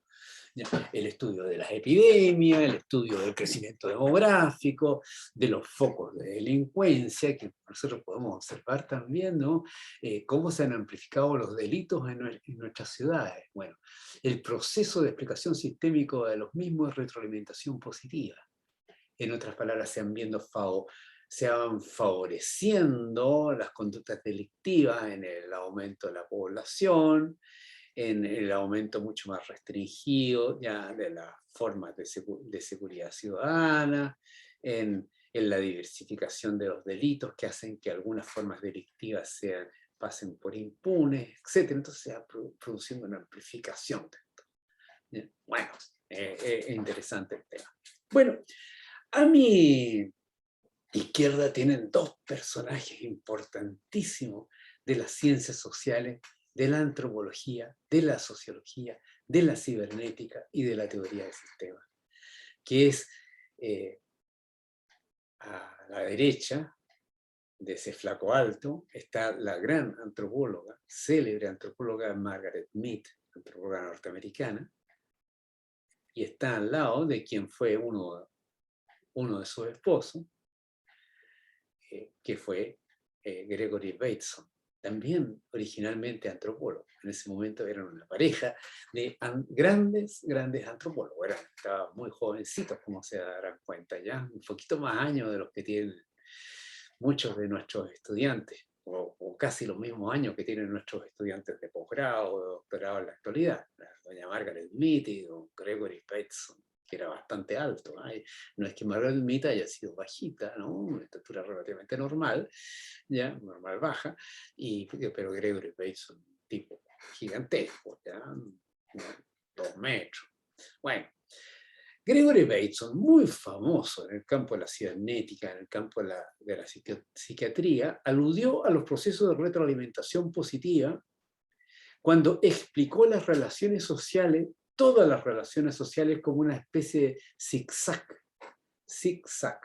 El estudio de las epidemias, el estudio del crecimiento demográfico, de los focos de delincuencia, que nosotros podemos observar también, ¿no? Cómo se han amplificado los delitos en nuestras ciudades. Bueno, el proceso de explicación sistémico de los mismos es retroalimentación positiva. En otras palabras, se van favoreciendo las conductas delictivas en el aumento de la población, en el aumento mucho más restringido ya de las formas de seguridad ciudadana, en la diversificación de los delitos que hacen que algunas formas delictivas pasen por impunes, etc. Entonces se va produciendo una amplificación de esto. Bueno, es interesante el tema. Bueno, a mi izquierda tienen dos personajes importantísimos de las ciencias sociales, de la antropología, de la sociología, de la cibernética y de la teoría de sistemas, que es a la derecha de ese flaco alto está la gran antropóloga, célebre antropóloga Margaret Mead, antropóloga norteamericana, y está al lado de quien fue uno de sus esposos, que fue Gregory Bateson, también originalmente antropólogo. En ese momento eran una pareja de grandes antropólogos. Estaban muy jovencitos, como se darán cuenta ya, un poquito más años de los que tienen muchos de nuestros estudiantes, o casi los mismos años que tienen nuestros estudiantes de posgrado o de doctorado en la actualidad. La doña Margaret Mead y don Gregory Bateson, que era bastante alto. No es que Margaret Mead haya sido bajita, ¿no? Una estatura relativamente normal, ya, normal baja, pero Gregory Bateson, tipo gigantesco, ya, 2 metros. Bueno, Gregory Bateson, muy famoso en el campo de la cibernética, en el campo de la psiquiatría, aludió a los procesos de retroalimentación positiva cuando explicó las relaciones sociales, todas las relaciones sociales, como una especie de zigzag,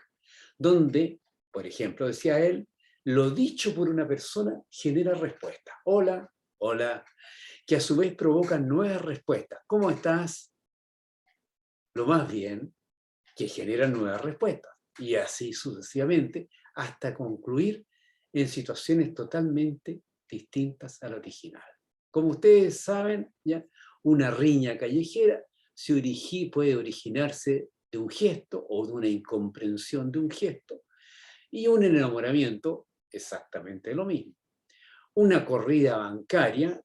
donde, por ejemplo, decía él, lo dicho por una persona genera respuesta. Hola, hola, que a su vez provocan nuevas respuestas. ¿Cómo estás? Lo más bien, que generan nuevas respuestas. Y así sucesivamente, hasta concluir en situaciones totalmente distintas a la original. Como ustedes saben, ya, una riña callejera puede originarse de un gesto o de una incomprensión de un gesto, y un enamoramiento exactamente lo mismo. Una corrida bancaria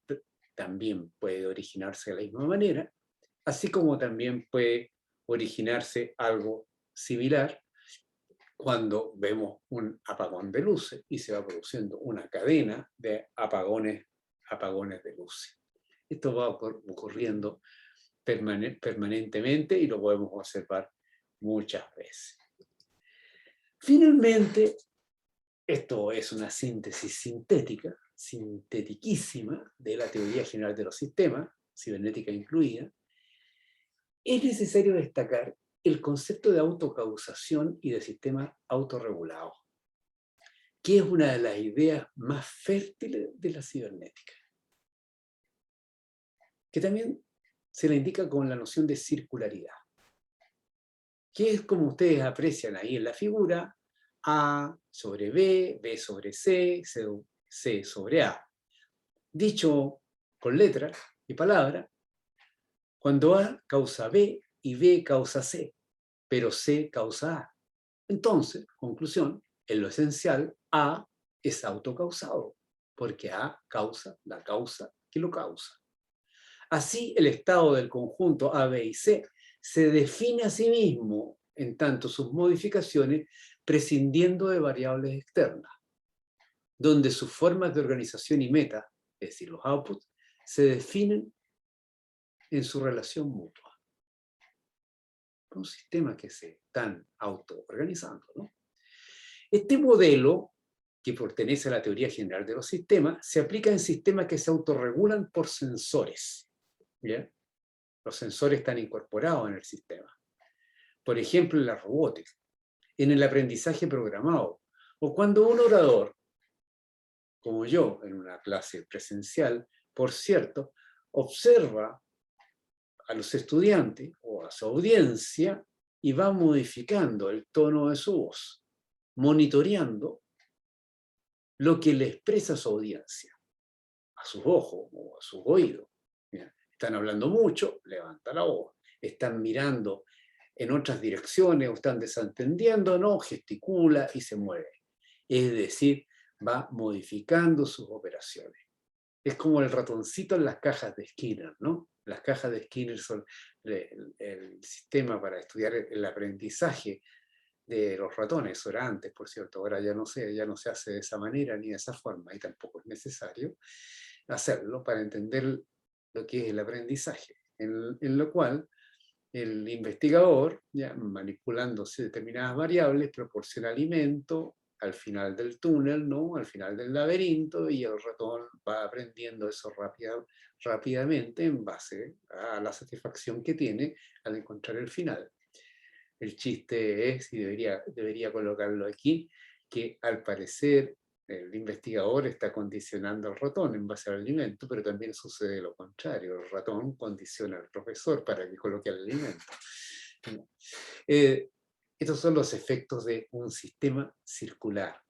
también puede originarse de la misma manera, así como también puede originarse algo similar cuando vemos un apagón de luces y se va produciendo una cadena de apagones de luces. Esto va ocurriendo permanentemente y lo podemos observar muchas veces. Finalmente, esto es una síntesis sintetiquísima de la teoría general de los sistemas, cibernética incluida. Es necesario destacar el concepto de autocausación y de sistema autorregulado, que es una de las ideas más fértiles de la cibernética, que también se la indica con la noción de circularidad, que es como ustedes aprecian ahí en la figura, A sobre B, B sobre C, C sobre A. Dicho con letras y palabras, cuando A causa B y B causa C, pero C causa A. Entonces, conclusión, en lo esencial, A es autocausado, porque A causa la causa que lo causa. Así, el estado del conjunto A, B y C se define a sí mismo, en tanto sus modificaciones, prescindiendo de variables externas, donde sus formas de organización y meta, es decir, los outputs, se definen en su relación mutua. un sistema que se están autoorganizando, ¿no? Este modelo, que pertenece a la teoría general de los sistemas, se aplica en sistemas que se autorregulan por sensores, ¿ya? Los sensores están incorporados en el sistema. Por ejemplo, en la robótica, en el aprendizaje programado, o cuando un orador, como yo, en una clase presencial, por cierto, observa a los estudiantes o a su audiencia y va modificando el tono de su voz, monitoreando lo que le expresa a su audiencia, a sus ojos o a sus oídos. Mira, están hablando mucho, levanta la voz. Están mirando en otras direcciones o están desentendiendo, no, gesticula y se mueve. Es decir, va modificando sus operaciones. Es como el ratoncito en las cajas de Skinner, ¿no? Las cajas de Skinner son el sistema para estudiar el aprendizaje de los ratones. Eso era antes, por cierto. Ahora ya no se hace de esa manera ni de esa forma, y tampoco es necesario hacerlo para entender lo que es el aprendizaje, en lo cual el investigador, ya manipulándose determinadas variables, proporciona alimento al final del túnel, ¿no? Al final del laberinto, y el ratón va aprendiendo eso rápidamente en base a la satisfacción que tiene al encontrar el final. El chiste es, y debería colocarlo aquí, que al parecer el investigador está condicionando al ratón en base al alimento, pero también sucede lo contrario. El ratón condiciona al profesor para que coloque el alimento. Estos son los efectos de un sistema circular,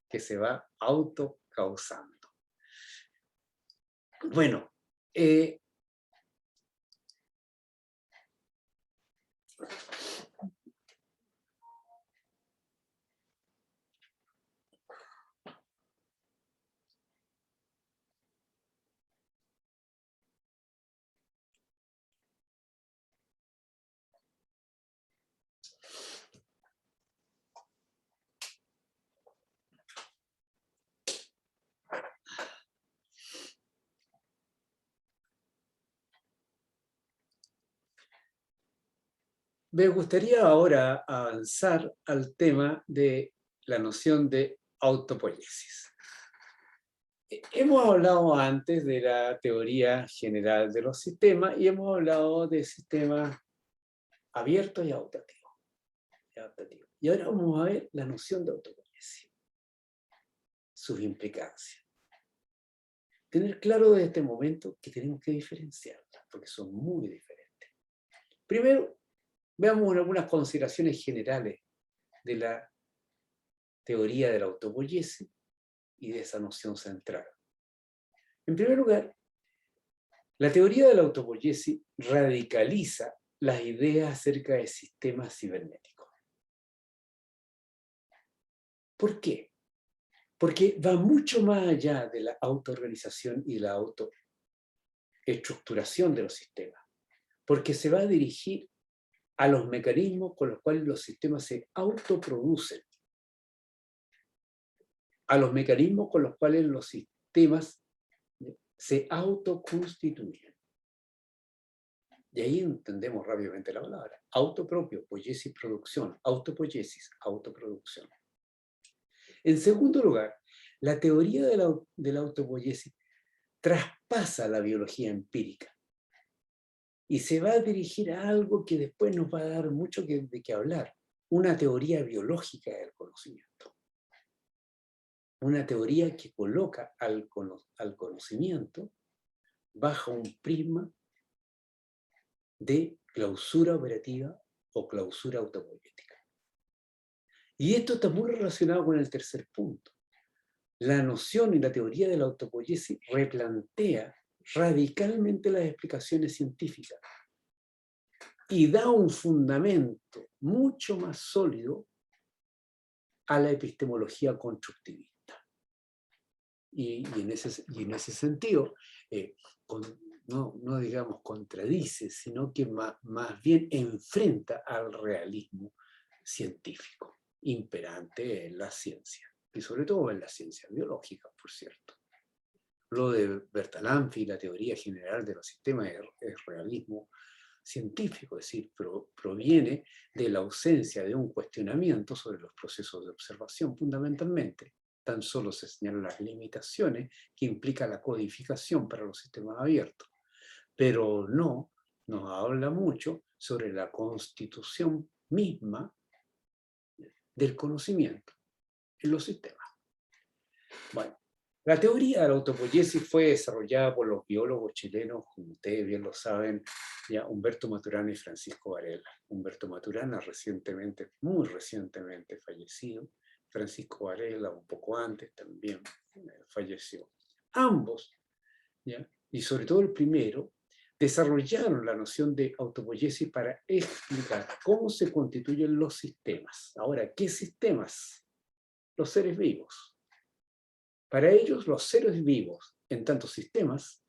que se va autocausando. Bueno, me gustaría ahora avanzar al tema de la noción de autopoiesis. Hemos hablado antes de la teoría general de los sistemas y hemos hablado de sistemas abiertos y adaptativos. Y ahora vamos a ver la noción de autopoiesis, sus implicancias. Tener claro desde este momento que tenemos que diferenciarlas, porque son muy diferentes. Primero, veamos algunas consideraciones generales de la teoría de la autopoiesis y de esa noción central. En primer lugar, la teoría de la autopoiesis radicaliza las ideas acerca de sistemas cibernéticos. ¿Por qué? Porque va mucho más allá de la autoorganización y la autoestructuración de los sistemas, porque se va a dirigir a los mecanismos con los cuales los sistemas se autoproducen, a los mecanismos con los cuales los sistemas se autoconstituyen. Y ahí entendemos rápidamente la palabra. Autopropio, poiesis, producción, autopoiesis, autoproducción. En segundo lugar, la teoría de la autopoiesis traspasa la biología empírica y se va a dirigir a algo que después nos va a dar mucho de qué hablar, una teoría biológica del conocimiento. Una teoría que coloca al conocimiento bajo un prisma de clausura operativa o clausura autopoética. Y esto está muy relacionado con el tercer punto. La noción y la teoría de la autopoiesis replantea radicalmente las explicaciones científicas y da un fundamento mucho más sólido a la epistemología constructivista. Y en ese sentido, no digamos contradice, sino que más bien enfrenta al realismo científico imperante en la ciencia, y sobre todo en las ciencias biológicas, por cierto. Lo de Bertalanffy y la teoría general de los sistemas es realismo científico, es decir, proviene de la ausencia de un cuestionamiento sobre los procesos de observación fundamentalmente. Tan solo se señalan las limitaciones que implica la codificación para los sistemas abiertos, pero no nos habla mucho sobre la constitución misma del conocimiento en los sistemas. Bueno, la teoría de la autopoiesis fue desarrollada por los biólogos chilenos, como ustedes bien lo saben, ya Humberto Maturana y Francisco Varela. Humberto Maturana recientemente, muy recientemente fallecido, Francisco Varela un poco antes también falleció. Ambos, ¿ya? Y sobre todo el primero, desarrollaron la noción de autopoiesis para explicar cómo se constituyen los sistemas. Ahora, ¿qué sistemas? Los seres vivos. Para ellos, los seres vivos en tantos sistemas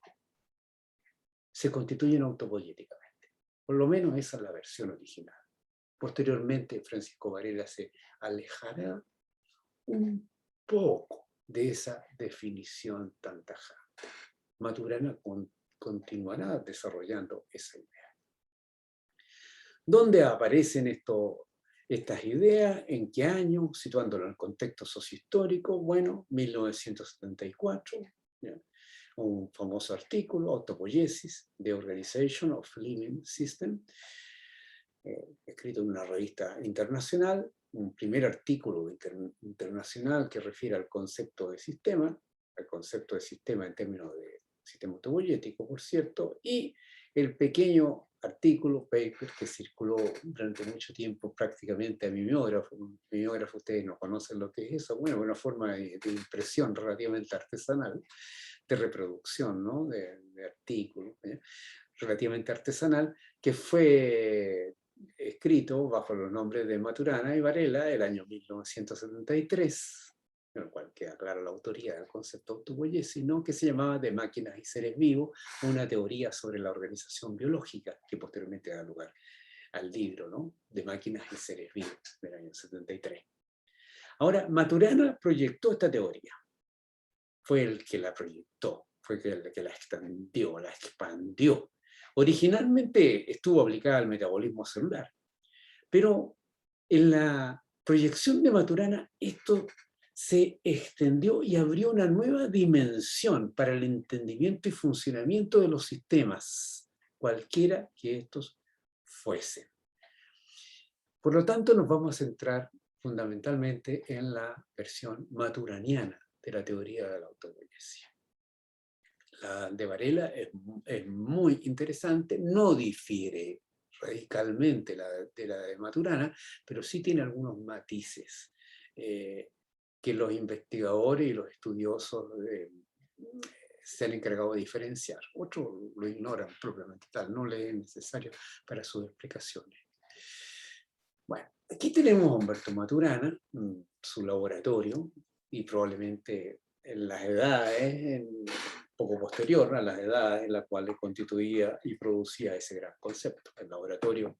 se constituyen autopoiéticamente. Por lo menos esa es la versión original. Posteriormente, Francisco Varela se alejará un poco de esa definición tan tajante. Maturana continuará desarrollando esa idea. ¿Dónde aparecen estas ideas? ¿En qué año? Situándolo en el contexto sociohistórico. Bueno, 1974, ¿ya? Un famoso artículo, Autopoiesis, The Organization of Living System, escrito en una revista internacional, un primer artículo internacional que refiere al concepto de sistema, en términos de sistema autopoiético, por cierto, y el pequeño artículo, paper, que circuló durante mucho tiempo prácticamente a mimeógrafo. Mimeógrafo, ustedes no conocen lo que es eso, bueno, una forma de impresión relativamente artesanal, de reproducción, ¿no? de artículos, relativamente artesanal, que fue escrito bajo los nombres de Maturana y Varela el año 1973, en el cual queda clara la autoría del concepto autopoiesis, ¿no? Que se llamaba De máquinas y seres vivos, una teoría sobre la organización biológica, que posteriormente da lugar al libro, ¿no? De máquinas y seres vivos, del año 73. Ahora, Maturana proyectó esta teoría. Fue el que la proyectó, fue el que la extendió, la expandió. Originalmente estuvo aplicada al metabolismo celular, pero en la proyección de Maturana esto se extendió y abrió una nueva dimensión para el entendimiento y funcionamiento de los sistemas, cualquiera que estos fuesen. Por lo tanto, nos vamos a centrar fundamentalmente en la versión maturaniana de la teoría de la autopoiesis. La de Varela es muy interesante, no difiere radicalmente de la de Maturana, pero sí tiene algunos matices que los investigadores y los estudiosos se han encargado de diferenciar. Otros lo ignoran propiamente tal, no le es necesario para sus explicaciones. Bueno, aquí tenemos a Humberto Maturana, su laboratorio, y probablemente en las edades, poco posterior a las edades en las cuales constituía y producía ese gran concepto, el laboratorio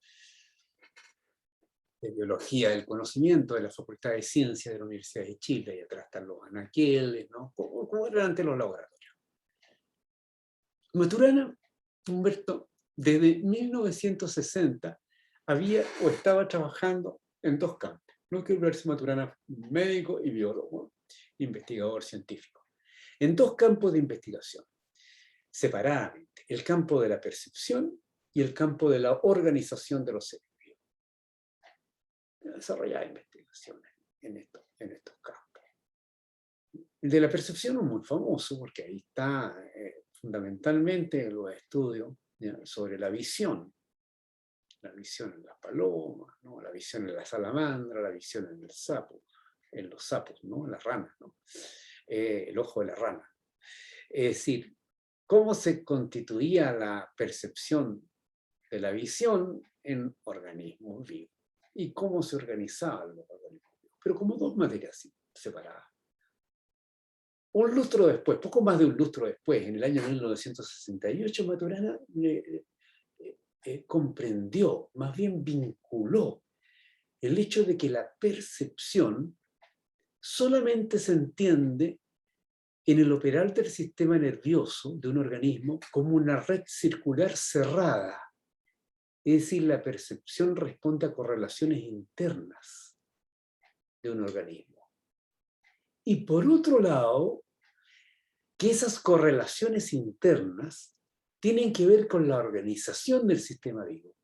de biología del conocimiento de la Facultad de Ciencias de la Universidad de Chile, y atrás están los anaqueles, ¿no? ¿Cómo eran antes los laboratorios? Maturana, Humberto, desde 1960 había o estaba trabajando en dos campos. No quiero verse Maturana, médico y biólogo, investigador científico, en dos campos de investigación, separadamente, el campo de la percepción y el campo de la organización de los seres vivos. Desarrollaba investigaciones en estos campos. El de la percepción es muy famoso porque ahí está fundamentalmente los estudios sobre la visión en las palomas, ¿no? La visión en la salamandra, la visión en el sapo, en los sapos, ¿no? En las ranas, ¿no? El ojo de la rana. Es decir, cómo se constituía la percepción de la visión en organismos vivos y cómo se organizaban los organismos vivos, pero como dos materias separadas. Un lustro después, poco más de un lustro después, en el año 1968, Maturana comprendió, más bien vinculó, el hecho de que la percepción solamente se entiende en el operar del sistema nervioso de un organismo como una red circular cerrada, Es decir, la percepción responde a correlaciones internas de un organismo. Y por otro lado, que esas correlaciones internas tienen que ver con la organización del sistema vivo,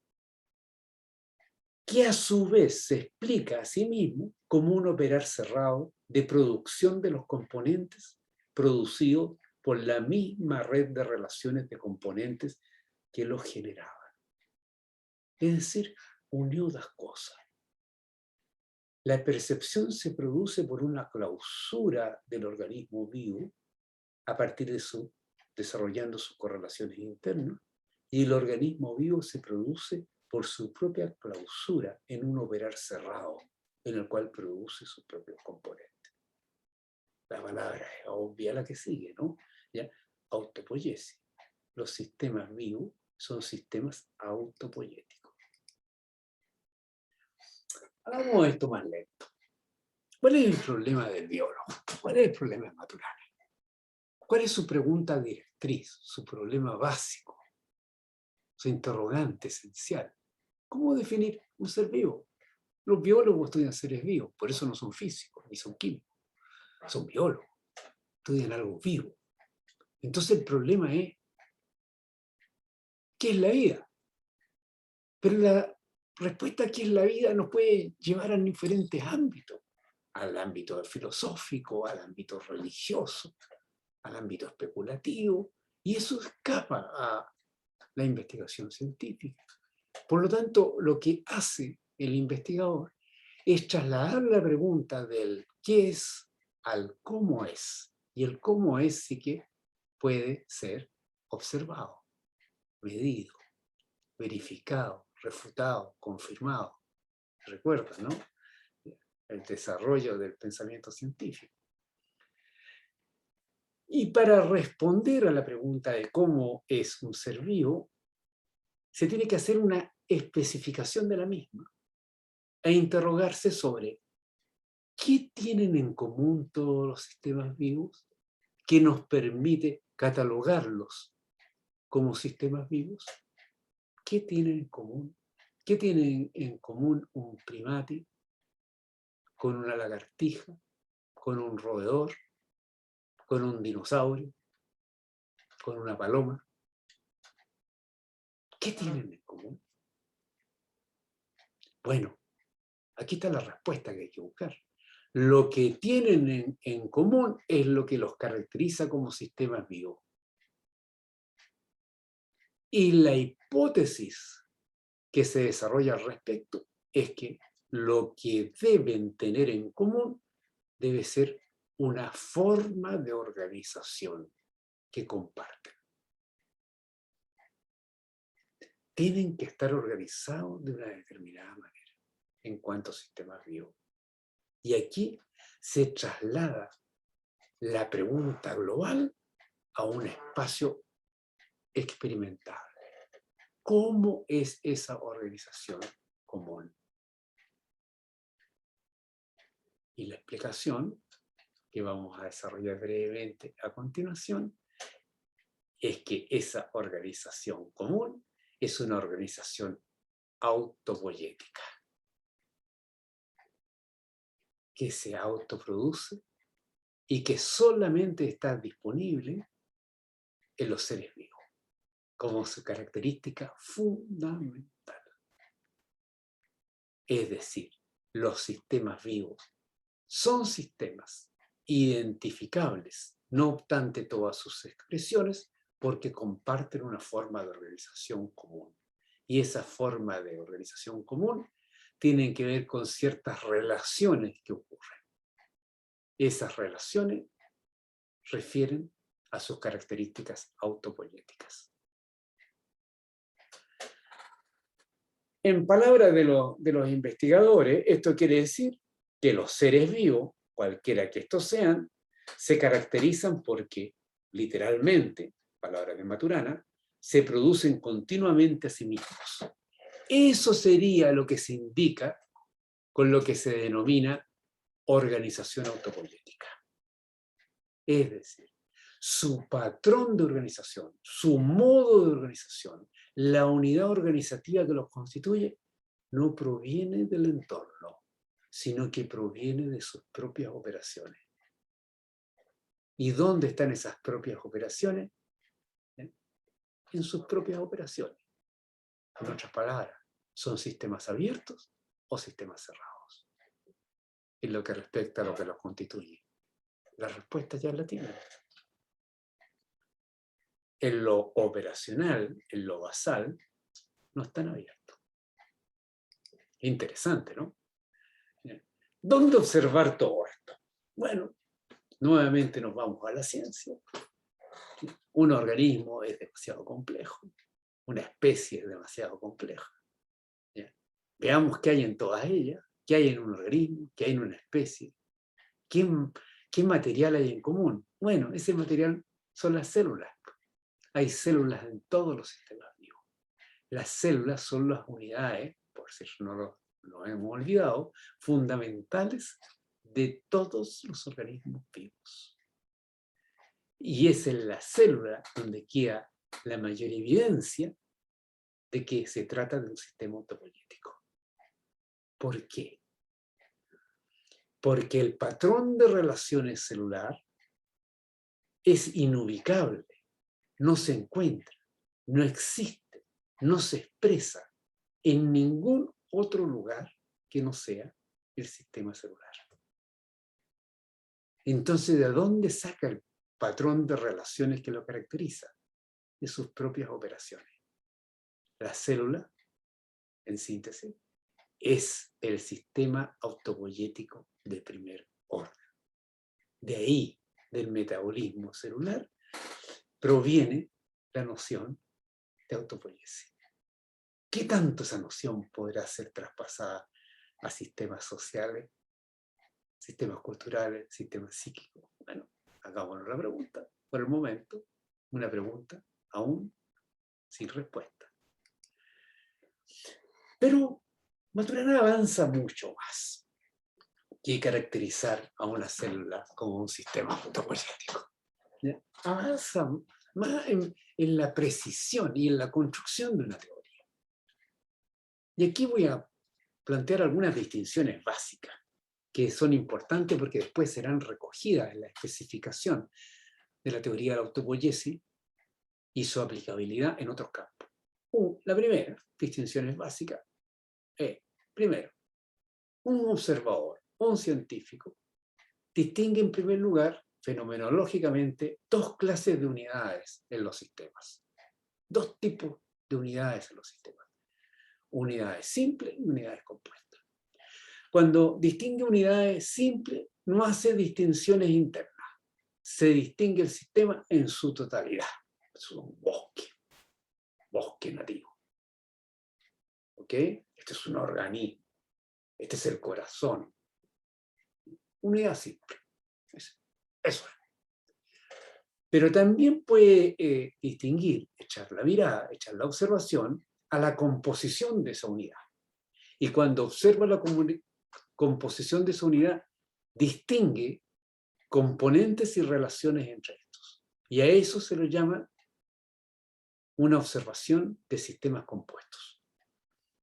que a su vez se explica a sí mismo como un operar cerrado de producción de los componentes producido por la misma red de relaciones de componentes que los generaban. Es decir, unió dos cosas. La percepción se produce por una clausura del organismo vivo a partir de desarrollando sus correlaciones internas, y el organismo vivo se produce por su propia clausura en un operar cerrado, en el cual produce sus propios componentes. La palabra es obvia la que sigue, ¿no? ¿Ya? Autopoiesis. Los sistemas vivos son sistemas autopoiéticos. Hagamos esto más lento. ¿Cuál es el problema del biólogo? ¿Cuál es el problema de Maturana? ¿Cuál es su pregunta directriz, su problema básico, su interrogante esencial? ¿Cómo definir un ser vivo? Los biólogos estudian seres vivos, por eso no son físicos ni son químicos, son biólogos, estudian algo vivo. Entonces el problema es, ¿qué es la vida? Pero la respuesta a qué es la vida nos puede llevar a diferentes ámbitos, al ámbito filosófico, al ámbito religioso, al ámbito especulativo, y eso escapa a la investigación científica. Por lo tanto, lo que hace el investigador es trasladar la pregunta del qué es al cómo es, y el cómo es sí que puede ser observado, medido, verificado, refutado, confirmado. Recuerda, ¿no? El desarrollo del pensamiento científico. Y para responder a la pregunta de cómo es un ser vivo, se tiene que hacer una especificación de la misma e interrogarse sobre qué tienen en común todos los sistemas vivos que nos permite catalogarlos como sistemas vivos. ¿Qué tienen en común? ¿Qué tienen en común un primate con una lagartija, con un roedor, con un dinosaurio, con una paloma? ¿Qué tienen en común? Bueno, aquí está la respuesta que hay que buscar. Lo que tienen en común es lo que los caracteriza como sistemas vivos. Y la hipótesis que se desarrolla al respecto es que lo que deben tener en común debe ser una forma de organización que comparten. Tienen que estar organizados de una determinada manera en cuanto a sistemas vivos. Y aquí se traslada la pregunta global a un espacio experimentable. ¿Cómo es esa organización común? Y la explicación que vamos a desarrollar brevemente a continuación es que esa organización común es una organización autopoiética, que se autoproduce y que solamente está disponible en los seres vivos, como su característica fundamental. Es decir, los sistemas vivos son sistemas identificables, no obstante todas sus expresiones, porque comparten una forma de organización común. Y esa forma de organización común tiene que ver con ciertas relaciones que ocurren. Esas relaciones refieren a sus características autopoiéticas. En palabras de los investigadores, esto quiere decir que los seres vivos, cualquiera que estos sean, se caracterizan porque, literalmente, palabras de Maturana, se producen continuamente a sí mismos. Eso sería lo que se indica con lo que se denomina organización autopoiética. Es decir, su patrón de organización, su modo de organización, la unidad organizativa que los constituye, no proviene del entorno, sino que proviene de sus propias operaciones. ¿Y dónde están esas propias operaciones? En sus propias operaciones. En otras palabras, ¿son sistemas abiertos o sistemas cerrados? En lo que respecta a lo que los constituye. La respuesta ya la tienen. En lo operacional, en lo basal, no están abiertos. Interesante, ¿no? ¿Dónde observar todo esto? Bueno, nuevamente nos vamos a la ciencia. Un organismo es demasiado complejo, una especie es demasiado compleja. Veamos qué hay en todas ellas, qué hay en un organismo, qué hay en una especie, qué material hay en común. Bueno, ese material son las células. Hay células en todos los sistemas vivos. Las células son las unidades, por si no lo hemos olvidado, fundamentales de todos los organismos vivos. Y es en la célula donde queda la mayor evidencia de que se trata de un sistema autopoyético. ¿Por qué? Porque el patrón de relaciones celular es inubicable, no se encuentra, no existe, no se expresa en ningún otro lugar que no sea el sistema celular. Entonces, ¿de dónde saca el patrón de relaciones que lo caracteriza? De sus propias operaciones. La célula, en síntesis, es el sistema autopoyético de primer orden. De ahí, del metabolismo celular, proviene la noción de autopoiesis. ¿Qué tanto esa noción podrá ser traspasada a sistemas sociales, sistemas culturales, sistemas psíquicos? Bueno, hagámonos la pregunta. Por el momento, una pregunta aún sin respuesta. Pero Maturana avanza mucho más que caracterizar a una célula como un sistema autopoyético. Avanza más en la precisión y en la construcción de una teoría. Y aquí voy a plantear algunas distinciones básicas que son importantes porque después serán recogidas en la especificación de la teoría de la autopoiesis y su aplicabilidad en otros campos. La primera distinción es básica. Primero, un observador, un científico, distingue en primer lugar, fenomenológicamente, dos clases de unidades en los sistemas. Dos tipos de unidades en los sistemas. Unidades simples y unidades compuestas. Cuando distingue unidades simples, no hace distinciones internas. Se distingue el sistema en su totalidad. Es un bosque nativo. ¿Ok? Este es un organismo. Este es el corazón. Unidad simple. Eso es. Pero también puede distinguir, echar la mirada, echar la observación a la composición de esa unidad. Y cuando observa la composición de esa unidad, distingue componentes y relaciones entre estos. Y a eso se lo llama una observación de sistemas compuestos.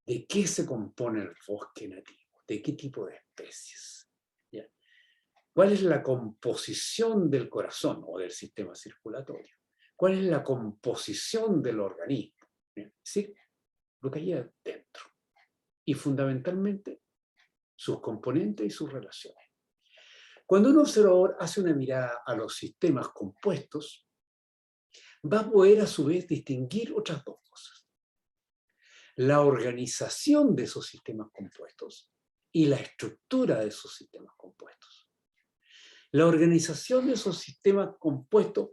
¿De qué se compone el bosque nativo? ¿De qué tipo de especies? ¿Ya? ¿Cuál es la composición del corazón o del sistema circulatorio? ¿Cuál es la composición del organismo? Es decir, lo que hay adentro. Y fundamentalmente, sus componentes y sus relaciones. Cuando un observador hace una mirada a los sistemas compuestos, va a poder a su vez distinguir otras dos cosas. La organización de esos sistemas compuestos y la estructura de esos sistemas compuestos. La organización de esos sistemas compuestos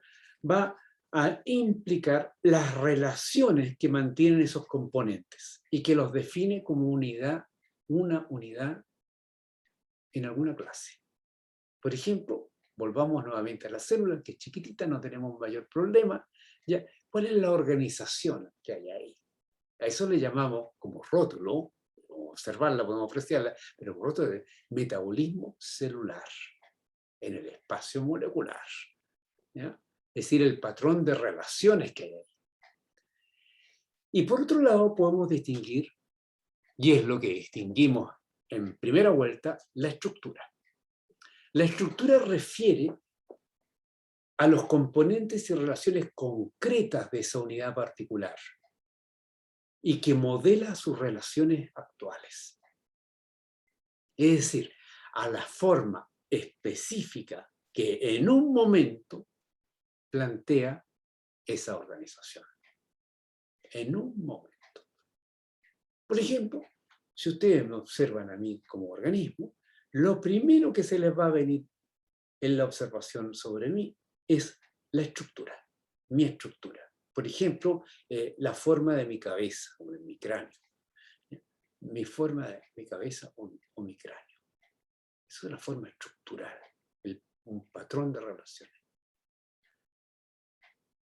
va a implicar las relaciones que mantienen esos componentes y que los define como unidad, una unidad en alguna clase. Por ejemplo, volvamos nuevamente a la célula, que es chiquitita, no tenemos mayor problema. ¿Ya? ¿Cuál es la organización que hay ahí? A eso le llamamos como rótulo, podemos observarla, podemos apreciarla, pero por rótulo de metabolismo celular en el espacio molecular. ¿Ya? es decir, el patrón de relaciones que hay ahí. Y por otro lado podemos distinguir, y es lo que distinguimos en primera vuelta, la estructura. La estructura refiere a los componentes y relaciones concretas de esa unidad particular y que modela sus relaciones actuales. Es decir, a la forma específica que en un momento plantea esa organización. En un momento. Por ejemplo, si ustedes me observan a mí como organismo, lo primero que se les va a venir en la observación sobre mí es la estructura, mi estructura. Por ejemplo, la forma de mi cabeza o de mi cráneo. Mi forma de mi cabeza o mi cráneo. Eso es la forma estructural, un patrón de relaciones.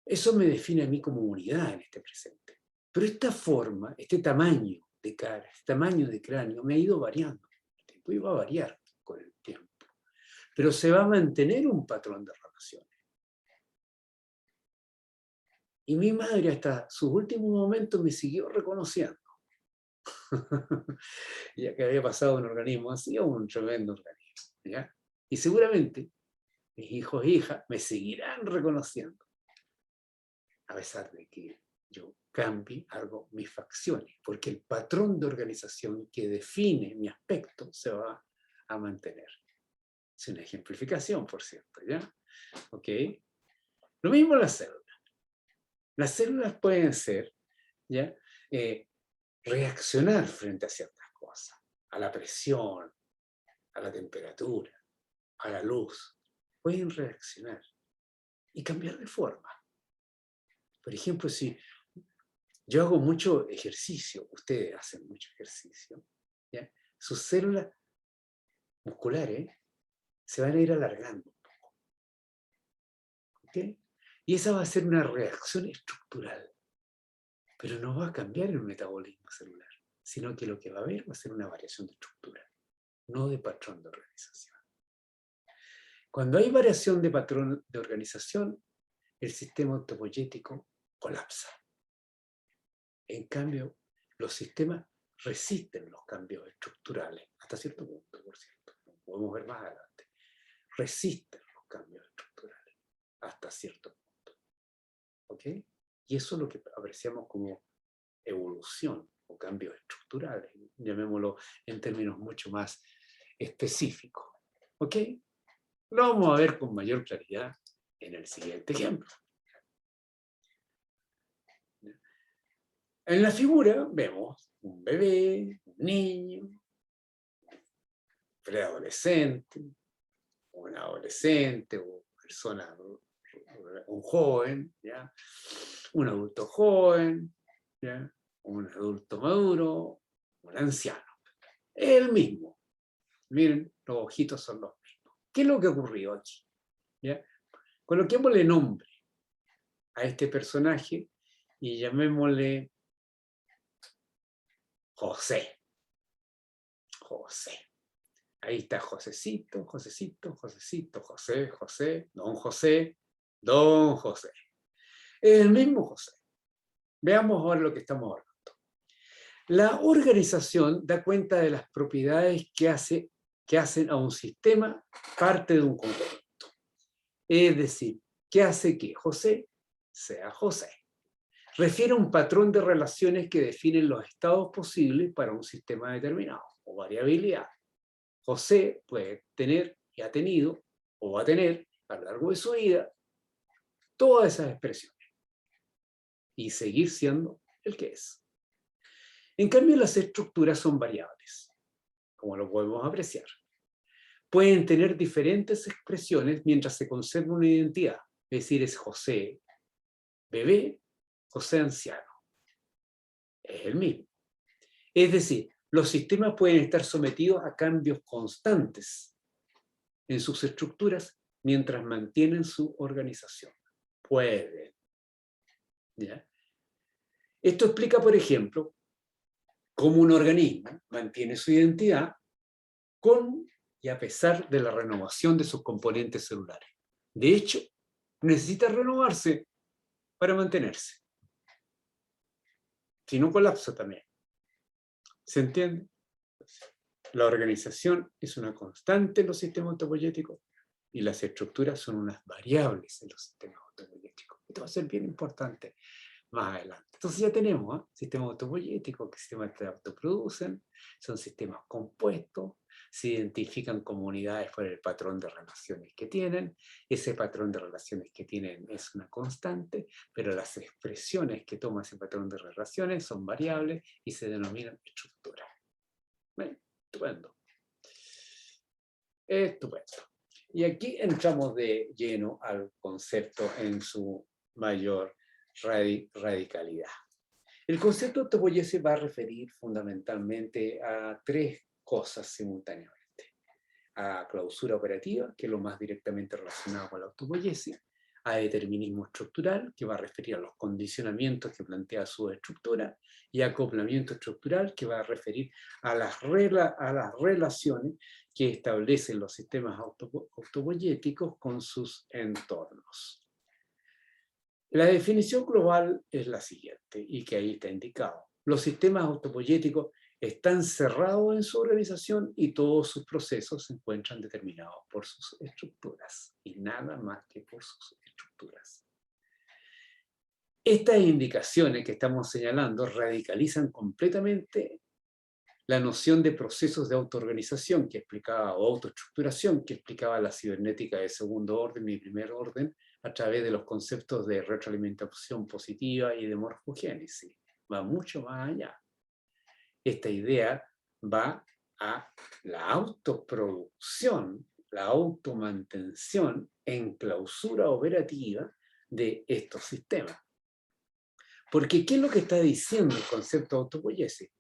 Eso me define a mí como unidad en este presente. Pero esta forma, este tamaño de cara, este tamaño de cráneo, me ha ido variando. El tiempo iba a variar con el tiempo. Pero se va a mantener un patrón de relaciones. Y mi madre hasta sus últimos momentos me siguió reconociendo. Ya que había pasado un organismo así, un tremendo organismo. ¿Ya? Y seguramente mis hijos e hijas me seguirán reconociendo. A pesar de que yo cambie algo mis facciones, porque el patrón de organización que define mi aspecto se va a mantener. Es una ejemplificación, por cierto, ¿ya? ¿Ok? Lo mismo las células. Las células pueden ser, ¿ya? Reaccionar frente a ciertas cosas, a la presión, a la temperatura, a la luz. Pueden reaccionar y cambiar de forma. Por ejemplo, si yo hago mucho ejercicio, ustedes hacen mucho ejercicio, ¿ya? Sus células musculares se van a ir alargando un poco. ¿Okay? Y esa va a ser una reacción estructural, pero no va a cambiar el metabolismo celular, sino que lo que va a haber va a ser una variación de estructura, no de patrón de organización. Cuando hay variación de patrón de organización, el sistema autopoyético colapsa. En cambio, los sistemas resisten los cambios estructurales, hasta cierto punto, por cierto. Lo podemos ver más adelante. Resisten los cambios estructurales, hasta cierto punto. ¿Ok? Y eso es lo que apreciamos como evolución o cambios estructurales, llamémoslo en términos mucho más específicos. ¿Ok? Lo vamos a ver con mayor claridad en el siguiente ejemplo. En la figura vemos un bebé, un niño, un preadolescente, un adolescente, una persona, un joven, ¿ya? Un adulto joven, ¿ya? Un adulto maduro, un anciano. Es el mismo. Miren, los ojitos son los mismos. ¿Qué es lo que ocurrió aquí? ¿Ya? Coloquémosle nombre a este personaje y llamémosle José. José. Ahí está Josecito, Josecito, Josecito, José, José, don José, don José. Es el mismo José. Veamos ahora lo que estamos hablando. La organización da cuenta de las propiedades que hacen a un sistema parte de un conjunto. Es decir, ¿qué hace que José sea José? Refiere a un patrón de relaciones que definen los estados posibles para un sistema determinado, o variabilidad. José puede tener, y ha tenido, o va a tener, a lo largo de su vida, todas esas expresiones. Y seguir siendo el que es. En cambio, las estructuras son variables, como lo podemos apreciar. Pueden tener diferentes expresiones mientras se conserva una identidad. Es decir, es José bebé, José anciano. Es el mismo. Es decir, los sistemas pueden estar sometidos a cambios constantes en sus estructuras mientras mantienen su organización. Pueden. ¿Ya? Esto explica, por ejemplo, cómo un organismo mantiene su identidad con y a pesar de la renovación de sus componentes celulares. De hecho, necesita renovarse para mantenerse. Si no, colapsa también. ¿Se entiende? La organización es una constante en los sistemas autopoyéticos y las estructuras son unas variables en los sistemas autopoyéticos. Esto va a ser bien importante más adelante. Entonces ya tenemos sistemas autopoyéticos, que sistemas que se autoproducen, son sistemas compuestos, se identifican comunidades por el patrón de relaciones que tienen, ese patrón de relaciones que tienen es una constante, pero las expresiones que toma ese patrón de relaciones son variables y se denominan estructuras. Bueno, estupendo. Estupendo. Y aquí entramos de lleno al concepto en su mayor radicalidad. El concepto autopoiesis va a referir fundamentalmente a tres cosas simultáneamente. A clausura operativa, que es lo más directamente relacionado con la autopoiesis, a determinismo estructural, que va a referir a los condicionamientos que plantea su estructura, y a acoplamiento estructural, que va a referir a las relaciones que establecen los sistemas autopoiéticos con sus entornos. La definición global es la siguiente, y que ahí está indicado. Los sistemas autopoiéticos están cerrados en su organización y todos sus procesos se encuentran determinados por sus estructuras, y nada más que por sus estructuras. Estas indicaciones que estamos señalando radicalizan completamente la noción de procesos de autoorganización que explicaba, o autoestructuración que explicaba la cibernética de segundo orden y primer orden a través de los conceptos de retroalimentación positiva y de morfogénesis. Va mucho más allá. Esta idea va a la autoproducción, la automantención en clausura operativa de estos sistemas. Porque, ¿qué es lo que está diciendo el concepto de autopoiesis?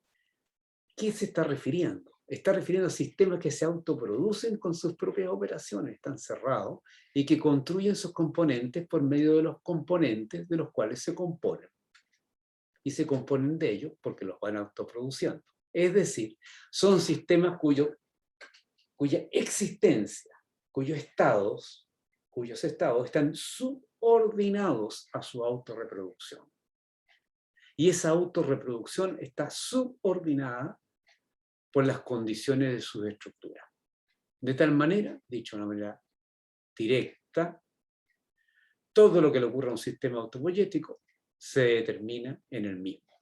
¿Qué se está refiriendo? Está refiriendo a sistemas que se autoproducen con sus propias operaciones, están cerrados, y que construyen sus componentes por medio de los componentes de los cuales se componen. Y se componen de ellos porque los van autoproduciendo. Es decir, son sistemas cuya existencia, cuyos estados están subordinados a su autorreproducción. Y esa autorreproducción está subordinada por las condiciones de su estructura. De tal manera, dicho de una manera directa, todo lo que le ocurre a un sistema autopoiético se determina en el mismo,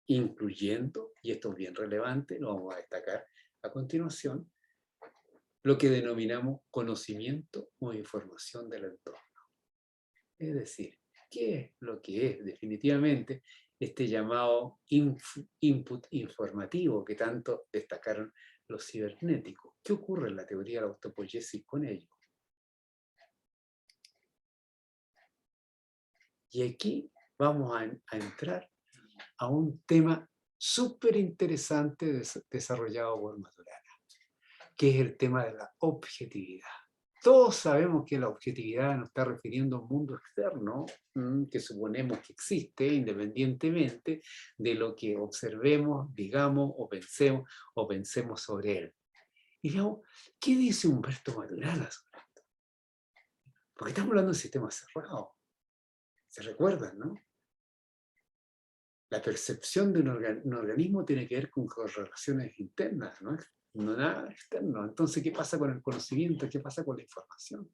incluyendo, y esto es bien relevante, lo vamos a destacar a continuación, lo que denominamos conocimiento o información del entorno. Es decir, ¿qué es lo que es definitivamente este llamado input informativo que tanto destacaron los cibernéticos? ¿Qué ocurre en la teoría de la autopoiesis con ello? Y aquí vamos a entrar a un tema súper interesante desarrollado por Maturana, que es el tema de la objetividad. Todos sabemos que la objetividad nos está refiriendo a un mundo externo que suponemos que existe independientemente de lo que observemos, digamos o pensemos sobre él. Y digamos, ¿qué dice Humberto Maturana sobre esto? Porque estamos hablando de un sistema cerrado. ¿Se recuerdan, no? La percepción de un organismo tiene que ver con relaciones internas, ¿no? No nada externo. Entonces, ¿qué pasa con el conocimiento? ¿Qué pasa con la información?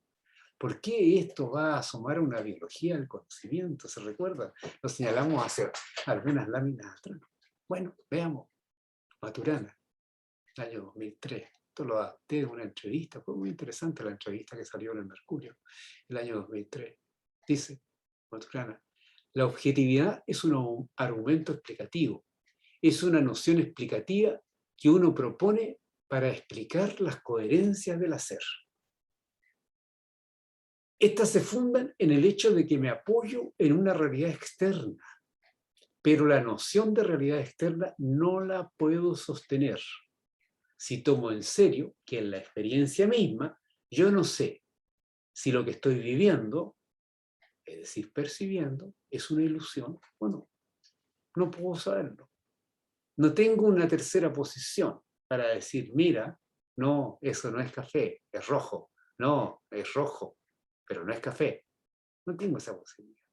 ¿Por qué esto va a asomar a una biología del conocimiento? ¿Se recuerda? Lo señalamos hace algunas láminas atrás. Bueno, veamos. Maturana, año 2003. Esto lo adapté de una entrevista. Fue muy interesante la entrevista que salió en el Mercurio, el año 2003. Dice Maturana, la objetividad es un argumento explicativo. Es una noción explicativa que uno propone para explicar las coherencias del hacer. Estas se fundan en el hecho de que me apoyo en una realidad externa, pero la noción de realidad externa no la puedo sostener si tomo en serio que en la experiencia misma yo no sé si lo que estoy viviendo, es decir, percibiendo, es una ilusión o no. No puedo saberlo. No tengo una tercera posición para decir, mira, no, eso no es café, es rojo. No, es rojo, pero no es café. No tengo esa posibilidad.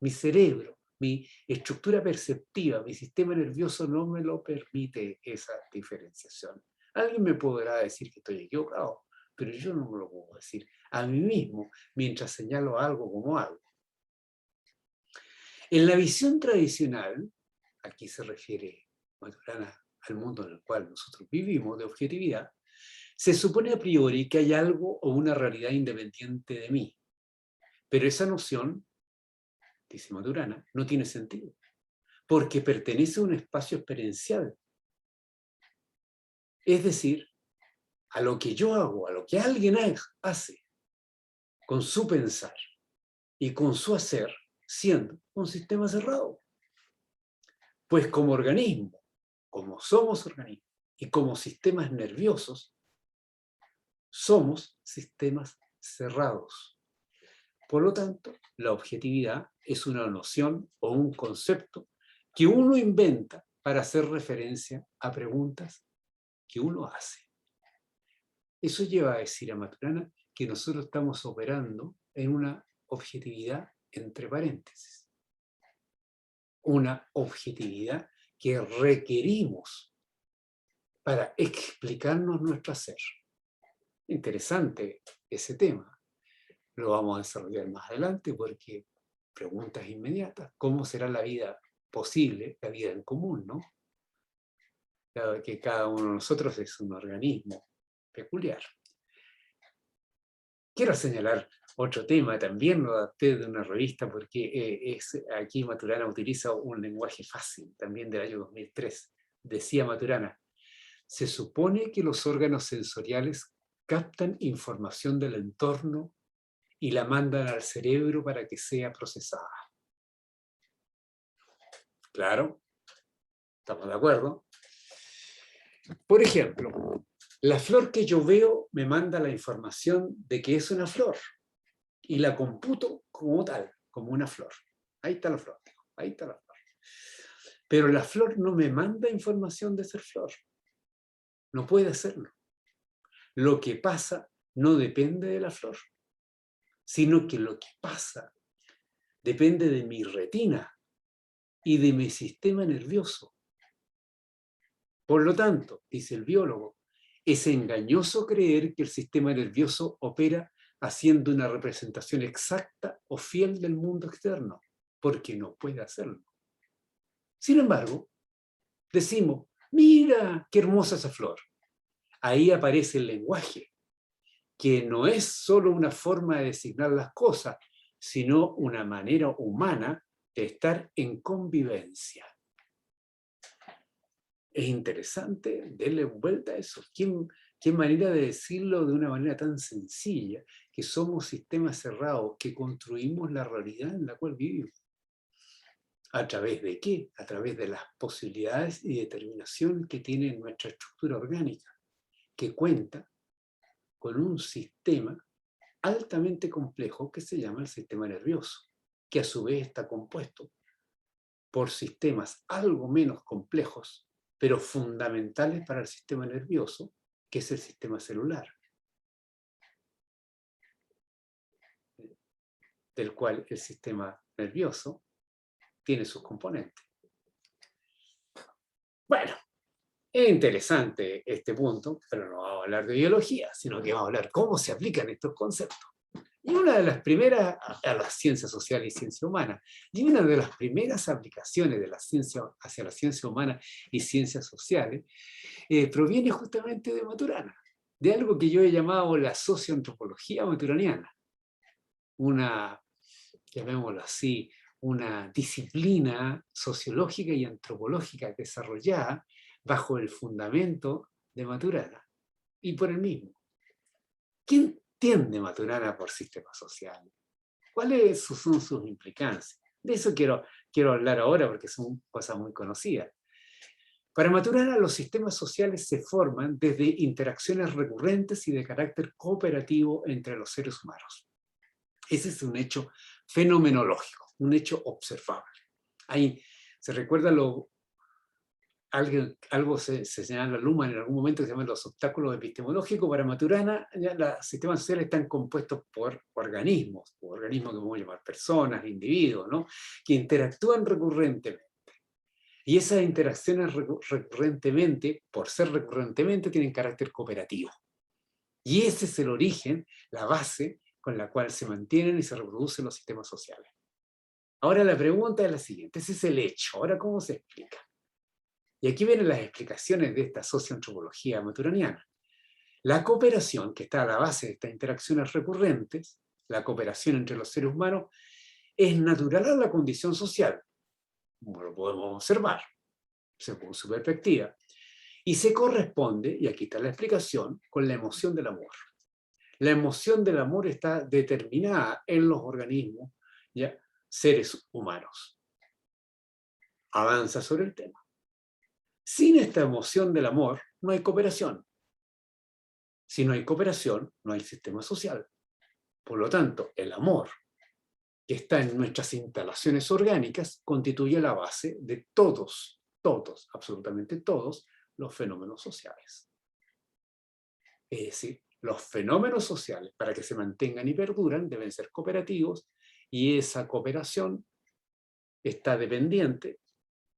Mi cerebro, mi estructura perceptiva, mi sistema nervioso no me lo permite esa diferenciación. Alguien me podrá decir que estoy equivocado, pero yo no me lo puedo decir a mí mismo mientras señalo algo como algo. En la visión tradicional, aquí se refiere Maturana al mundo en el cual nosotros vivimos de objetividad, se supone a priori que hay algo o una realidad independiente de mí. Pero esa noción, dice Maturana, no tiene sentido, porque pertenece a un espacio experiencial. Es decir, a lo que yo hago, a lo que alguien hace, con su pensar y con su hacer, siendo un sistema cerrado. Pues como organismo, como somos organismos y como sistemas nerviosos, somos sistemas cerrados. Por lo tanto, la objetividad es una noción o un concepto que uno inventa para hacer referencia a preguntas que uno hace. Eso lleva a decir a Maturana que nosotros estamos operando en una objetividad entre paréntesis. Una objetividad que requerimos para explicarnos nuestro hacer. Interesante ese tema. Lo vamos a desarrollar más adelante porque preguntas inmediatas. ¿Cómo será la vida posible, la vida en común, ¿no? Dado que cada uno de nosotros es un organismo peculiar. Quiero señalar otro tema, también lo adapté de una revista porque aquí Maturana utiliza un lenguaje fácil, también del año 2003. Decía Maturana, se supone que los órganos sensoriales captan información del entorno y la mandan al cerebro para que sea procesada. Claro, estamos de acuerdo. Por ejemplo, la flor que yo veo me manda la información de que es una flor y la computo como tal, como una flor. Ahí está la flor, ahí está la flor. Pero la flor no me manda información de ser flor. No puede hacerlo. Lo que pasa no depende de la flor, sino que lo que pasa depende de mi retina y de mi sistema nervioso. Por lo tanto, dice el biólogo, es engañoso creer que el sistema nervioso opera haciendo una representación exacta o fiel del mundo externo, porque no puede hacerlo. Sin embargo, decimos, mira qué hermosa esa flor. Ahí aparece el lenguaje, que no es solo una forma de designar las cosas, sino una manera humana de estar en convivencia. Es interesante darle vuelta a eso. ¿Qué manera de decirlo de una manera tan sencilla? Que somos sistemas cerrados, que construimos la realidad en la cual vivimos. ¿A través de qué? A través de las posibilidades y determinación que tiene nuestra estructura orgánica, que cuenta con un sistema altamente complejo que se llama el sistema nervioso, que a su vez está compuesto por sistemas algo menos complejos, pero fundamentales para el sistema nervioso, que es el sistema celular, del cual el sistema nervioso tiene sus componentes. Bueno, es interesante este punto, pero no vamos a hablar de biología, sino que vamos a hablar cómo se aplican estos conceptos. Y una de las primeras, a las ciencias sociales y ciencia humana, y una de las primeras aplicaciones de la ciencia hacia la ciencia humana y ciencias sociales, proviene justamente de Maturana, de algo que yo he llamado la socioantropología maturaniana, una, llamémoslo así, una disciplina sociológica y antropológica desarrollada bajo el fundamento de Maturana y por el mismo. ¿Quién entiende Maturana por sistema social? ¿Cuáles son sus implicancias? De eso quiero hablar ahora porque son cosas muy conocidas. Para Maturana, los sistemas sociales se forman desde interacciones recurrentes y de carácter cooperativo entre los seres humanos. Ese es un hecho fenomenológico, un hecho observable. Ahí se recuerda lo algo se señala Luhmann en algún momento que se llama los obstáculos epistemológicos. Para Maturana, ya los sistemas sociales están compuestos por organismos que podemos llamar personas, individuos, ¿no? Que interactúan recurrentemente. Y esas interacciones recurrentemente, por ser recurrentemente, tienen carácter cooperativo. Y ese es el origen, la base con la cual se mantienen y se reproducen los sistemas sociales. Ahora la pregunta es la siguiente, ese es el hecho. Ahora, ¿cómo se explica? Y aquí vienen las explicaciones de esta socioantropología maturaniana. La cooperación, que está a la base de estas interacciones recurrentes, la cooperación entre los seres humanos, es natural a la condición social. Como lo podemos observar, según su perspectiva. Y se corresponde, y aquí está la explicación, con la emoción del amor. La emoción del amor está determinada en los organismos, ¿ya? Seres humanos. Avanza sobre el tema. Sin esta emoción del amor, no hay cooperación. Si no hay cooperación, no hay sistema social. Por lo tanto, el amor, que está en nuestras instalaciones orgánicas, constituye la base de todos, absolutamente todos, los fenómenos sociales. Es decir, los fenómenos sociales, para que se mantengan y perduran, deben ser cooperativos, y esa cooperación está dependiente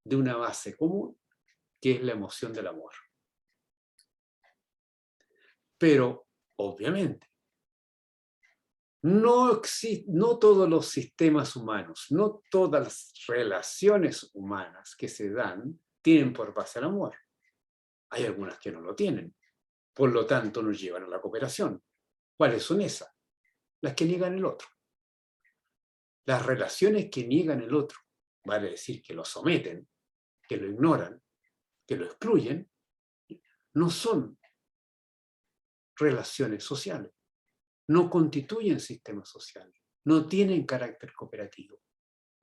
de una base común, que es la emoción del amor. Pero, obviamente, no todos los sistemas humanos, no todas las relaciones humanas que se dan tienen por base el amor. Hay algunas que no lo tienen. Por lo tanto, nos llevan a la cooperación. ¿Cuáles son esas? Las que niegan el otro. Las relaciones que niegan el otro, vale decir que lo someten, que lo ignoran, que lo excluyen, no son relaciones sociales. No constituyen sistemas sociales, no tienen carácter cooperativo,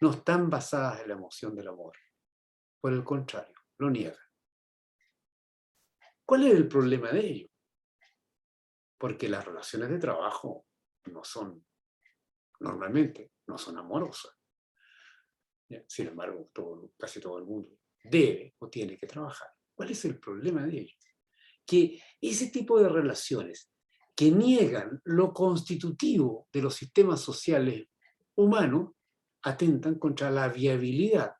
no están basadas en la emoción del amor. Por el contrario, lo niegan. ¿Cuál es el problema de ello? Porque las relaciones de trabajo normalmente no son amorosas. Sin embargo, casi todo el mundo debe o tiene que trabajar. ¿Cuál es el problema de ello? Que ese tipo de relaciones que niegan lo constitutivo de los sistemas sociales humanos atentan contra la viabilidad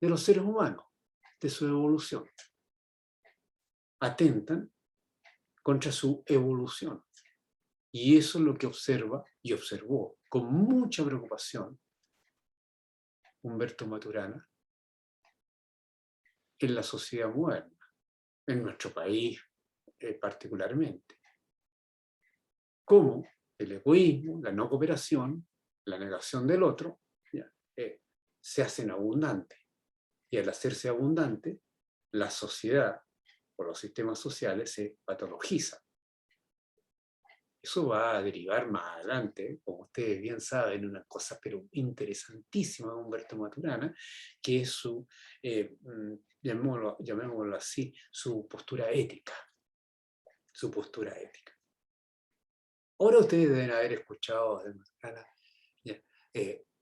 de los seres humanos, de su evolución. Atentan contra su evolución. Y eso es lo que observa y observó con mucha preocupación Humberto Maturana en la sociedad moderna, en nuestro país particularmente. Cómo el egoísmo, la no cooperación, la negación del otro, se hacen abundantes. Y al hacerse abundante, la sociedad o los sistemas sociales se patologizan. Eso va a derivar más adelante, como ustedes bien saben, una cosa pero interesantísima de Humberto Maturana, que es su, llamémoslo así, su postura ética. Su postura ética. Ahora ustedes deben haber escuchado de Maturana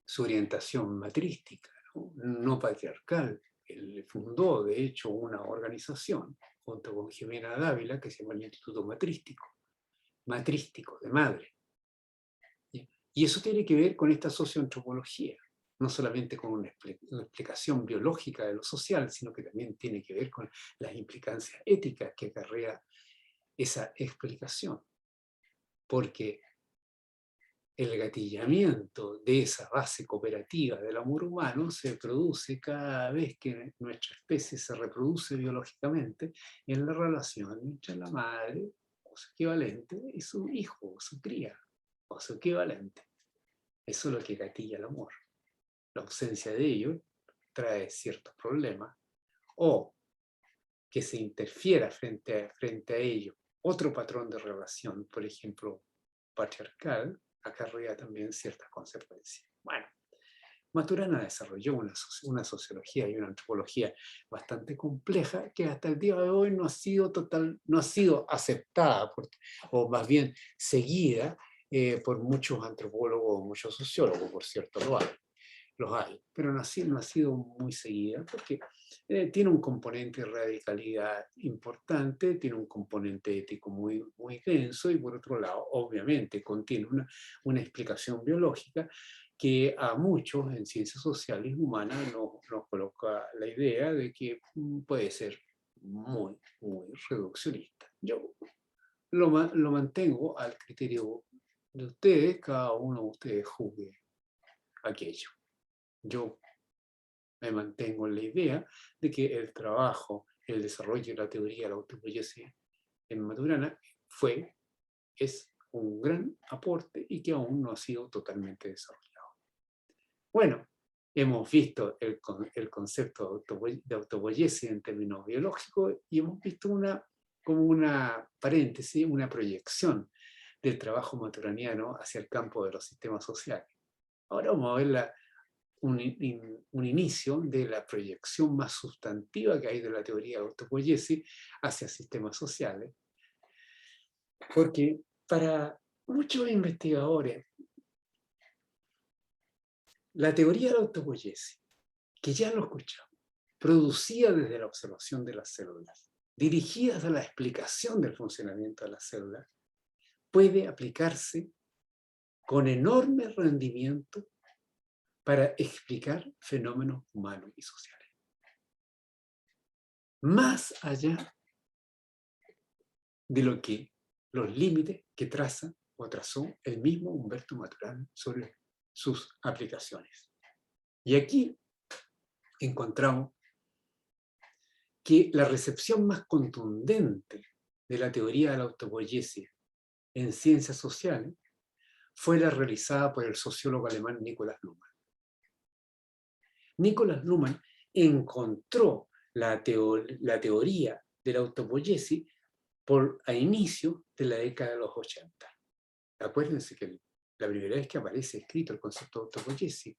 su orientación matrística, no patriarcal. Él fundó, de hecho, una organización junto con Jimena Dávila que se llama el Instituto Matrístico, de madre. Y eso tiene que ver con esta socioantropología, no solamente con una explicación biológica de lo social, sino que también tiene que ver con las implicancias éticas que acarrea esa explicación. Porque el gatillamiento de esa base cooperativa del amor humano se produce cada vez que nuestra especie se reproduce biológicamente en la relación entre la madre o su equivalente y su hijo o su cría o su equivalente. Eso es lo que gatilla el amor. La ausencia de ello trae ciertos problemas, o que se interfiera frente a ello otro patrón de relación, por ejemplo, patriarcal, acarrea también ciertas consecuencias. Bueno, Maturana desarrolló una sociología y una antropología bastante compleja que hasta el día de hoy no ha sido aceptada, o más bien seguida por muchos antropólogos o muchos sociólogos, por cierto, lo hay. los hay, pero no ha sido muy seguida porque tiene un componente de radicalidad importante, tiene un componente ético muy, muy denso y por otro lado, obviamente, contiene una explicación biológica que a muchos en ciencias sociales humanas nos coloca la idea de que puede ser muy, muy reduccionista. Yo lo mantengo al criterio de ustedes, cada uno de ustedes juzgue aquello. Yo me mantengo en la idea de que el trabajo, el desarrollo de la teoría de la autopoiesis en Maturana es un gran aporte y que aún no ha sido totalmente desarrollado. Bueno, hemos visto el concepto de autopoiesis en términos biológicos y hemos visto como una paréntesis, una proyección del trabajo maturaniano hacia el campo de los sistemas sociales. Ahora vamos a ver un inicio de la proyección más sustantiva que hay de la teoría de autopoiesis hacia sistemas sociales. Porque para muchos investigadores, la teoría de la autopoiesis, que ya lo escuchamos, producida desde la observación de las células, dirigidas a la explicación del funcionamiento de las células, puede aplicarse con enorme rendimiento para explicar fenómenos humanos y sociales. Más allá de lo que los límites que traza o trazó el mismo Humberto Maturana sobre sus aplicaciones. Y aquí encontramos que la recepción más contundente de la teoría de la autopoiesis en ciencias sociales fue la realizada por el sociólogo alemán Nikolaus Luhmann. Nikolaus Luhmann encontró la teoría de la autopoiesis a inicios de la década de los 80. Acuérdense que la primera vez que aparece escrito el concepto de autopoiesis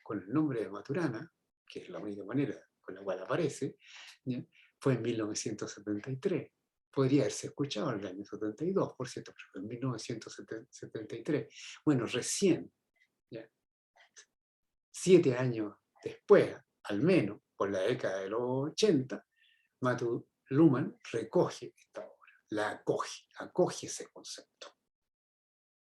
con el nombre de Maturana, que es la única manera con la cual aparece, ¿ya?, fue en 1973. Podría haberse escuchado en el año 72, por cierto, pero fue en 1973. Bueno, recién, ¿ya?, 7 años después, al menos, por la década de los 80, Luhmann recoge esta obra, la acoge ese concepto.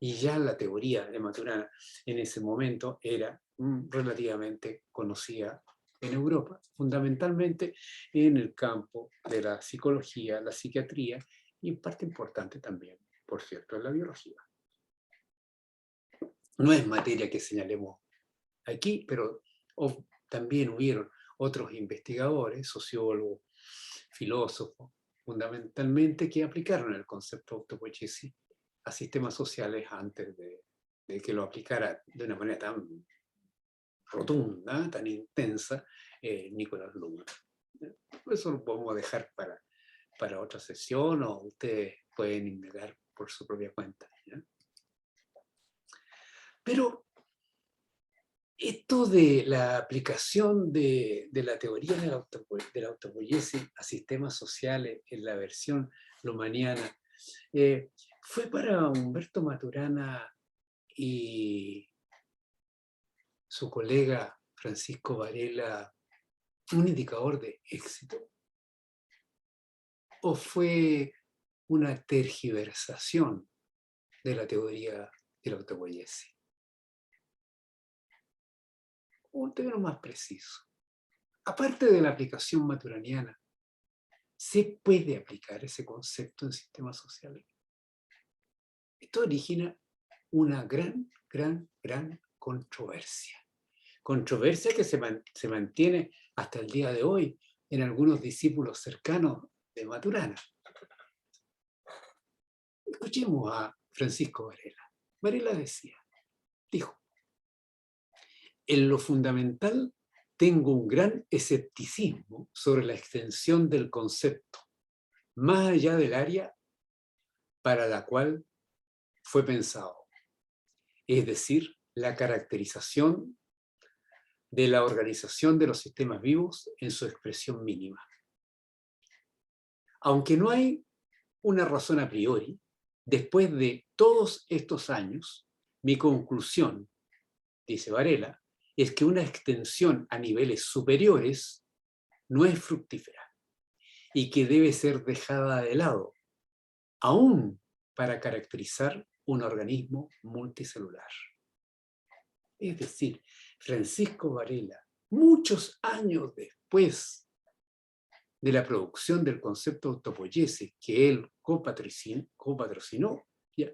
Y ya la teoría de Maturana en ese momento era relativamente conocida en Europa, fundamentalmente en el campo de la psicología, la psiquiatría y en parte importante también, por cierto, en la biología. No es materia que señalemos aquí, pero también hubieron otros investigadores, sociólogos, filósofos, fundamentalmente, que aplicaron el concepto de autopoiesis a sistemas sociales antes de que lo aplicara de una manera tan rotunda, tan intensa, Nikolaus Luhmann. Eso lo podemos dejar para otra sesión o ustedes pueden indagar por su propia cuenta, ¿ya? Pero esto de la aplicación de la teoría de la autopoiesis a sistemas sociales en la versión luhmanniana fue para Humberto Maturana y su colega Francisco Varela un indicador de éxito, o fue una tergiversación de la teoría de la autopoiesis. Un término más preciso. Aparte de la aplicación maturaniana, ¿se puede aplicar ese concepto en sistemas sociales? Esto origina una gran controversia. Controversia que se mantiene hasta el día de hoy en algunos discípulos cercanos de Maturana. Escuchemos a Francisco Varela. Varela dijo, en lo fundamental tengo un gran escepticismo sobre la extensión del concepto, más allá del área para la cual fue pensado, es decir, la caracterización de la organización de los sistemas vivos en su expresión mínima. Aunque no hay una razón a priori, después de todos estos años, mi conclusión, dice Varela, es que una extensión a niveles superiores no es fructífera y que debe ser dejada de lado, aún para caracterizar un organismo multicelular. Es decir, Francisco Varela, muchos años después de la producción del concepto autopoiesis que él copatrocinó, ¿ya?,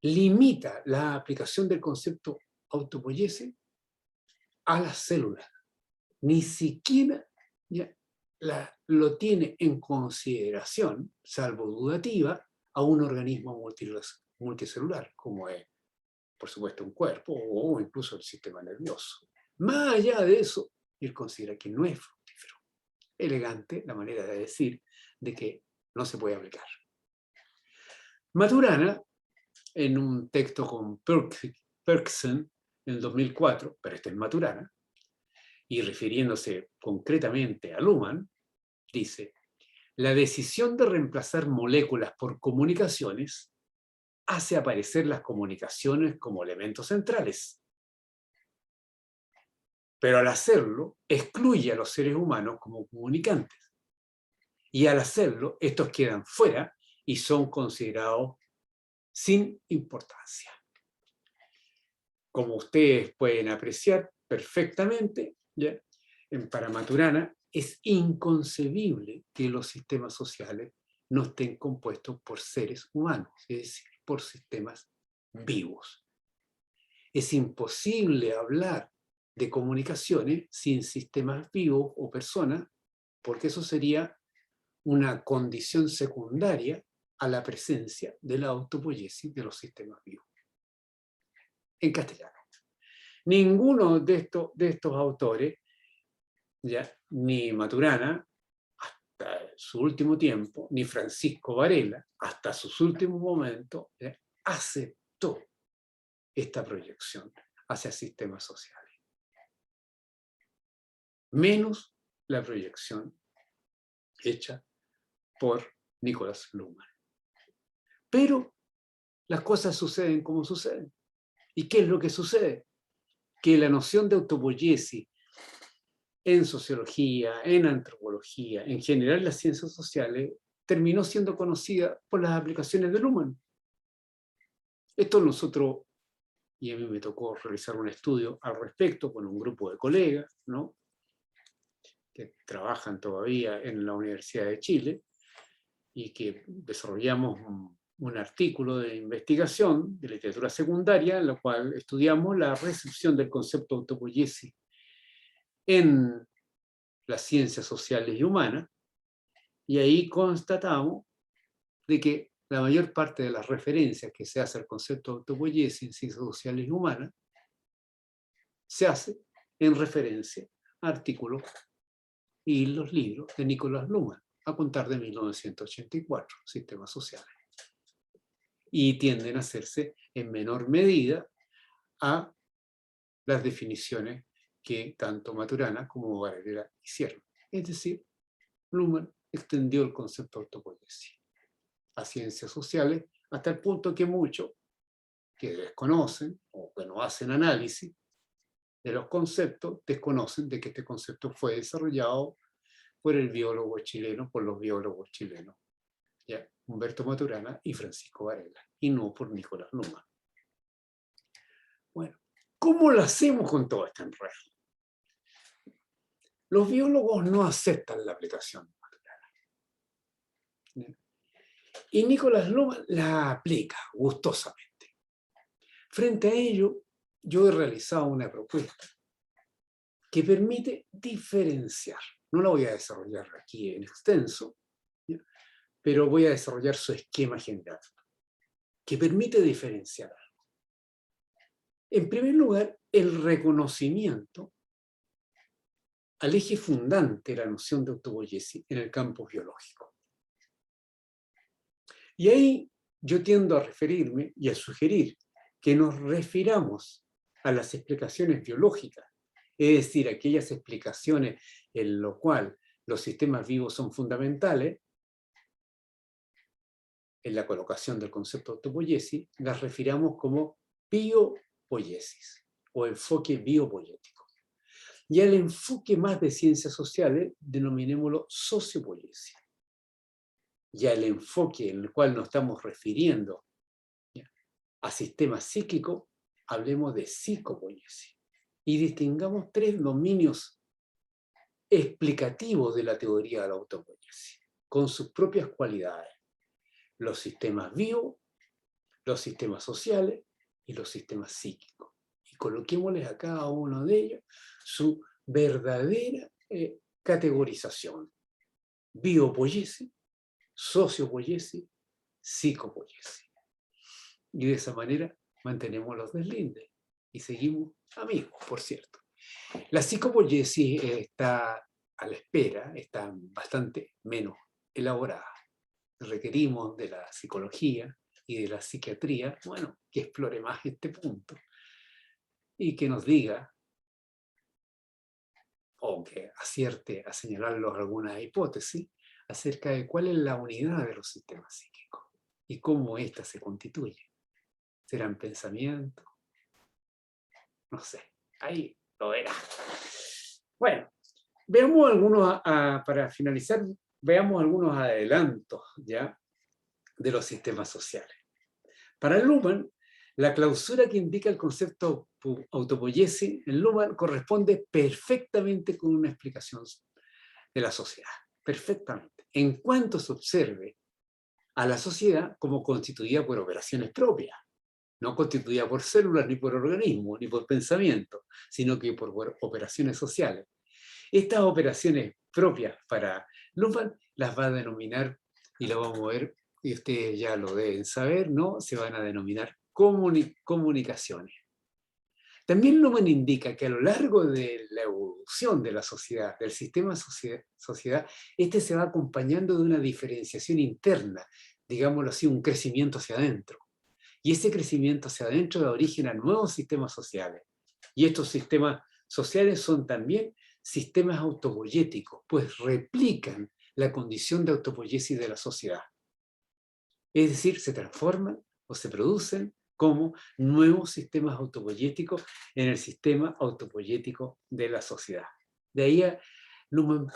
limita la aplicación del concepto autopoiesis a las células. Ni siquiera, ¿ya?, lo tiene en consideración, salvo dudativa, a un organismo multicelular, como es, por supuesto, un cuerpo o incluso el sistema nervioso. Más allá de eso, él considera que no es fructífero. Elegante la manera de decir de que no se puede aplicar. Maturana, en un texto con Perksen en el 2004, pero este es Maturana, y refiriéndose concretamente a Luhmann, dice: la decisión de reemplazar moléculas por comunicaciones hace aparecer las comunicaciones como elementos centrales. Pero al hacerlo, excluye a los seres humanos como comunicantes. Y al hacerlo, estos quedan fuera y son considerados sin importancia. Como ustedes pueden apreciar perfectamente, ¿ya?, para Maturana es inconcebible que los sistemas sociales no estén compuestos por seres humanos, es decir, por sistemas vivos. Es imposible hablar de comunicaciones sin sistemas vivos o personas, porque eso sería una condición secundaria a la presencia de la autopoiesis de los sistemas vivos. En castellano. Ninguno de estos autores, ¿ya?, ni Maturana, hasta su último tiempo, ni Francisco Varela, hasta sus últimos momentos, aceptó esta proyección hacia sistemas sociales. Menos la proyección hecha por Nikolaus Luhmann. Pero las cosas suceden como suceden. ¿Y qué es lo que sucede? Que la noción de autopoiesis en sociología, en antropología, en general las ciencias sociales, terminó siendo conocida por las aplicaciones de Luhmann. Esto nosotros, y a mí me tocó realizar un estudio al respecto con un grupo de colegas, ¿no?, que trabajan todavía en la Universidad de Chile, y que desarrollamos un artículo de investigación de literatura secundaria en la cual estudiamos la recepción del concepto autopoiesis en las ciencias sociales y humanas, y ahí constatamos de que la mayor parte de las referencias que se hace al concepto de autopoiesis en ciencias sociales y humanas se hace en referencia a artículos y los libros de Nikolaus Luhmann, a contar de 1984, Sistemas Sociales. Y tienden a hacerse en menor medida a las definiciones que tanto Maturana como Varela hicieron. Es decir, Luhmann extendió el concepto de autopoiesis a ciencias sociales hasta el punto que muchos que desconocen o que no hacen análisis de los conceptos desconocen de que este concepto fue desarrollado por los biólogos chilenos, ¿ya?, Humberto Maturana y Francisco Varela, y no por Nikolaus Luhmann. Bueno, ¿cómo lo hacemos con todo este enredo? Los biólogos no aceptan la aplicación de Maturana, ¿ya?, y Nikolaus Luhmann la aplica gustosamente. Frente a ello, yo he realizado una propuesta que permite diferenciar. No la voy a desarrollar aquí en extenso, ¿ya?, pero voy a desarrollar su esquema general, que permite diferenciar. En primer lugar, el reconocimiento al eje fundante de la noción de autopoiesis en el campo biológico. Y ahí yo tiendo a referirme y a sugerir que nos refiramos a las explicaciones biológicas, es decir, aquellas explicaciones en las cuales los sistemas vivos son fundamentales, en la colocación del concepto de autopoiesis, las refiramos como biopoiesis. o enfoque biopoyético. Y al enfoque más de ciencias sociales, denominémoslo sociopoiesis. Y al enfoque en el cual nos estamos refiriendo, ¿ya?, a sistemas psíquicos, hablemos de psicopoiesis. Y distingamos tres dominios explicativos de la teoría de la autopoiesis, con sus propias cualidades: los sistemas vivos, los sistemas sociales y los sistemas psíquicos. Y coloquémosles a cada uno de ellos su verdadera categorización: biopoiesis, sociopoiesis, psicopoiesis. Y de esa manera mantenemos los deslindes y seguimos amigos, por cierto. La psicopoiesis está a la espera, está bastante menos elaborada. Requerimos de la psicología y de la psiquiatría, bueno, que explore más este punto y que nos diga, o que acierte a señalarlos algunas hipótesis acerca de cuál es la unidad de los sistemas psíquicos y cómo ésta se constituye. ¿Serán pensamientos? No sé, ahí lo verá. Bueno, veamos algunos, para finalizar, veamos algunos adelantos ya de los sistemas sociales. Para Luhmann, la clausura que indica el concepto autopoiesis en Luhmann corresponde perfectamente con una explicación de la sociedad, perfectamente, en cuanto se observe a la sociedad como constituida por operaciones propias, no constituida por células, ni por organismos, ni por pensamiento, sino que por operaciones sociales. Estas operaciones propias para Luhmann las va a denominar, y lo vamos a ver, y ustedes ya lo deben saber, ¿no? Se van a denominar comunicaciones. También Luhmann indica que a lo largo de la evolución de la sociedad, del sistema sociedad, este se va acompañando de una diferenciación interna, digámoslo así, un crecimiento hacia adentro. Y ese crecimiento hacia adentro da origen a nuevos sistemas sociales. Y estos sistemas sociales son también sistemas autopoyéticos, pues replican la condición de autopoiesis de la sociedad. Es decir, se transforman o se producen como nuevos sistemas autopoyéticos en el sistema autopoyético de la sociedad. De ahí a Luhmann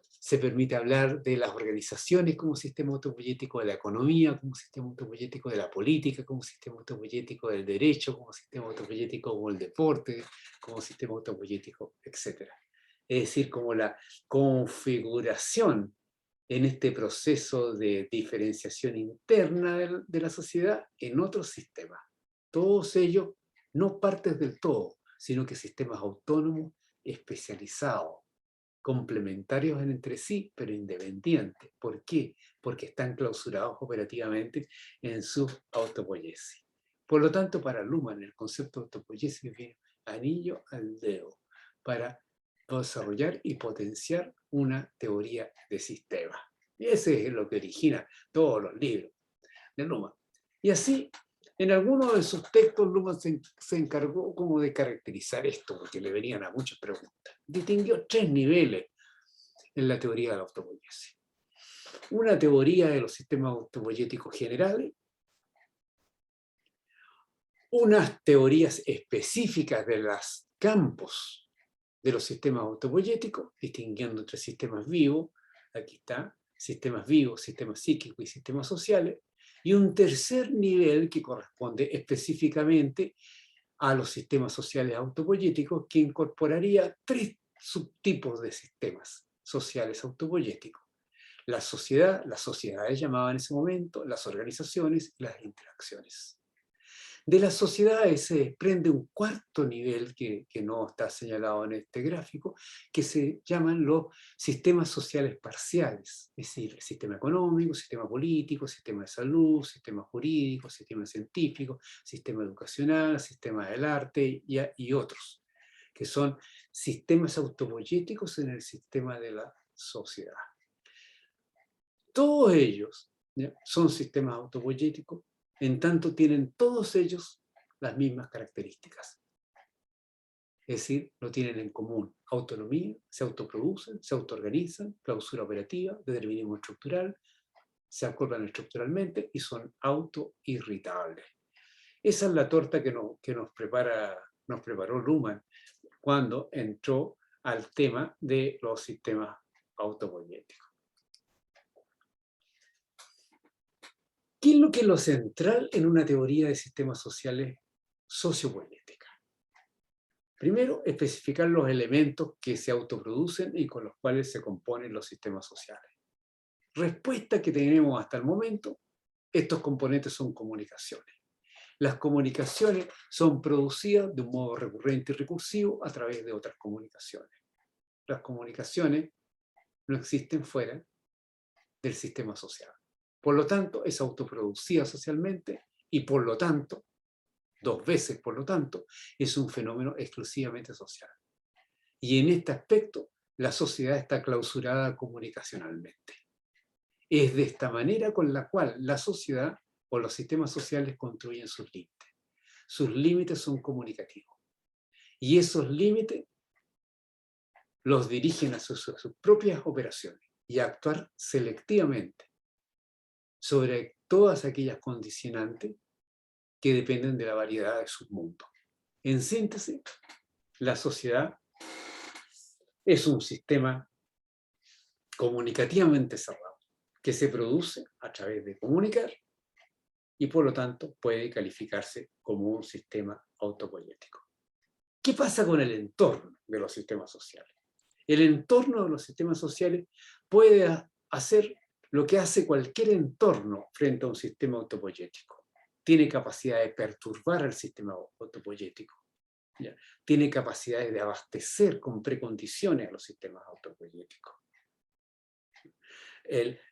se permite hablar de las organizaciones como sistema autopoyético, de la economía como sistema autopoyético, de la política como sistema autopoyético, del derecho como sistema autopoyético, como el deporte como sistema autopoyético, etc. Es decir, como la configuración en este proceso de diferenciación interna de la sociedad en otros sistemas. Todos ellos no partes del todo, sino que sistemas autónomos, especializados, complementarios entre sí, pero independientes. ¿Por qué? Porque están clausurados operativamente en su autopoiesis. Por lo tanto, para Luhmann, el concepto de autopoiesis viene anillo al dedo para desarrollar y potenciar una teoría de sistema. Y ese es lo que origina todos los libros de Luhmann. Y así, en algunos de sus textos, Luhmann se encargó como de caracterizar esto, porque le venían a muchas preguntas. Distinguió tres niveles en la teoría de la autopoiesis. Una teoría de los sistemas autopoyéticos generales, unas teorías específicas de los campos de los sistemas autopoyéticos, distinguiendo entre sistemas vivos, aquí está, sistemas vivos, sistemas psíquicos y sistemas sociales, y un tercer nivel que corresponde específicamente a los sistemas sociales autopoyéticos, que incorporaría tres subtipos de sistemas sociales autopoyéticos: la sociedad, las sociedades llamaban en ese momento, las organizaciones y las interacciones. De las sociedades se desprende un cuarto nivel que no está señalado en este gráfico, que se llaman los sistemas sociales parciales, es decir, el sistema económico, sistema político, sistema de salud, sistema jurídico, sistema científico, sistema educacional, sistema del arte y otros, que son sistemas autopoyéticos en el sistema de la sociedad. Todos ellos, ¿ya?, son sistemas autopoyéticos, en tanto tienen todos ellos las mismas características. Es decir, lo tienen en común: autonomía, se autoproducen, se autoorganizan, clausura operativa, determinismo estructural, se acordan estructuralmente y son autoirritables. Esa es la torta que nos prepara nos preparó Luhmann cuando entró al tema de los sistemas autopoieticos. ¿Qué es lo central en una teoría de sistemas sociales sociopoietica? Primero, especificar los elementos que se autoproducen y con los cuales se componen los sistemas sociales. Respuesta que tenemos hasta el momento: estos componentes son comunicaciones. Las comunicaciones son producidas de un modo recurrente y recursivo a través de otras comunicaciones. Las comunicaciones no existen fuera del sistema social. Por lo tanto, es autoproducida socialmente y por lo tanto, dos veces por lo tanto, es un fenómeno exclusivamente social. Y en este aspecto, la sociedad está clausurada comunicacionalmente. Es de esta manera con la cual la sociedad o los sistemas sociales construyen sus límites. Sus límites son comunicativos. Y esos límites los dirigen a sus propias operaciones y a actuar selectivamente sobre todas aquellas condicionantes que dependen de la variedad de sus mundos. En síntesis, la sociedad es un sistema comunicativamente cerrado, que se produce a través de comunicar y por lo tanto puede calificarse como un sistema autopoietic. ¿Qué pasa con el entorno de los sistemas sociales? El entorno de los sistemas sociales puede hacer lo que hace cualquier entorno frente a un sistema autopoietic. Tiene capacidad de perturbar el sistema autopoietic. Tiene capacidades de abastecer con precondiciones a los sistemas autopoieticos.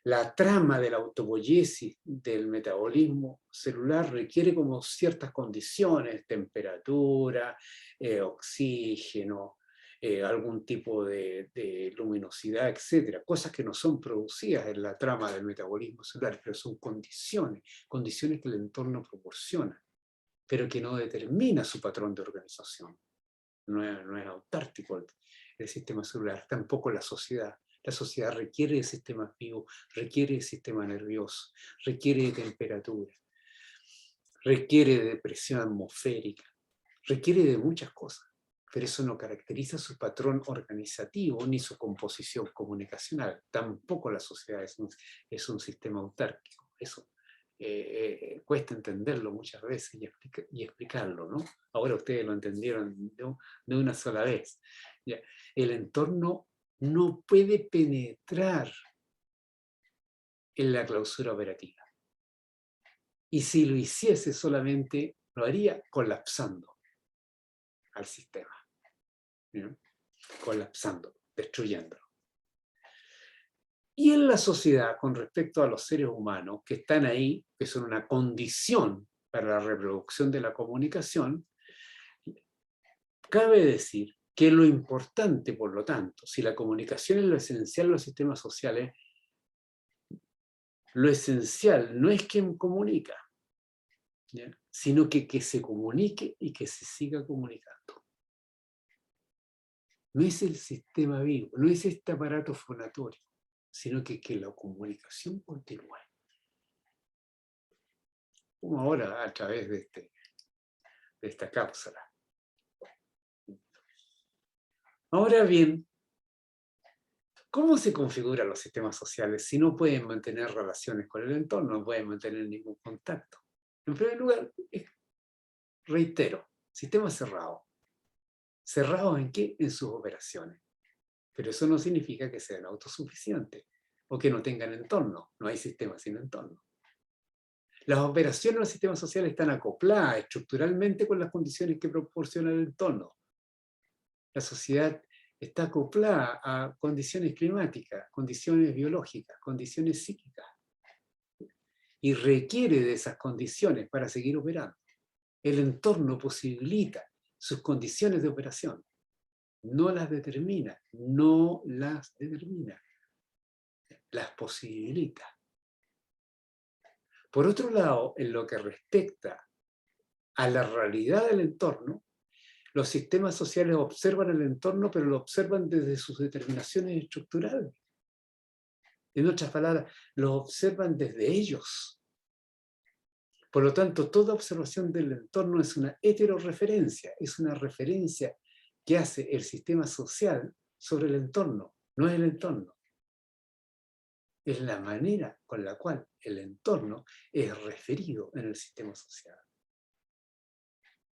La trama de la autopoiesis del metabolismo celular requiere como ciertas condiciones: temperatura, oxígeno, algún tipo de luminosidad, etc. Cosas que no son producidas en la trama del metabolismo celular, pero son condiciones que el entorno proporciona, pero que no determina su patrón de organización. No es autárquico el sistema celular, tampoco la sociedad. La sociedad requiere de sistemas vivos, requiere de sistema nervioso, requiere de temperatura, requiere de presión atmosférica, requiere de muchas cosas, pero eso no caracteriza su patrón organizativo ni su composición comunicacional. Tampoco la sociedad es un sistema autárquico. Eso cuesta entenderlo muchas veces y explicarlo, ¿no? Ahora ustedes lo entendieron de una sola vez. ¿Ya? El entorno no puede penetrar en la clausura operativa. Y si lo hiciese, solamente lo haría colapsando al sistema. ¿No? Colapsando, destruyéndolo. Y en la sociedad, con respecto a los seres humanos que están ahí, que son una condición para la reproducción de la comunicación, cabe decir que lo importante, por lo tanto, si la comunicación es lo esencial en los sistemas sociales, lo esencial no es quien comunica, ¿ya? Sino que se comunique y que se siga comunicando. No es el sistema vivo, no es este aparato fonatorio, sino que la comunicación continúe. Como ahora a través de esta cápsula. Ahora bien, ¿cómo se configuran los sistemas sociales si no pueden mantener relaciones con el entorno, no pueden mantener ningún contacto? En primer lugar, reitero, sistema cerrado. ¿Cerrados en qué? En sus operaciones. Pero eso no significa que sean autosuficientes o que no tengan entorno. No hay sistema sin entorno. Las operaciones de los sistemas sociales están acopladas estructuralmente con las condiciones que proporciona el entorno. La sociedad está acoplada a condiciones climáticas, condiciones biológicas, condiciones psíquicas. Y requiere de esas condiciones para seguir operando. El entorno posibilita sus condiciones de operación. No las determina, las posibilita. Por otro lado, en lo que respecta a la realidad del entorno, los sistemas sociales observan el entorno, pero lo observan desde sus determinaciones estructurales. En otras palabras, lo observan desde ellos. Por lo tanto, toda observación del entorno es una heterorreferencia, es una referencia que hace el sistema social sobre el entorno, no es el entorno. Es la manera con la cual el entorno es referido en el sistema social.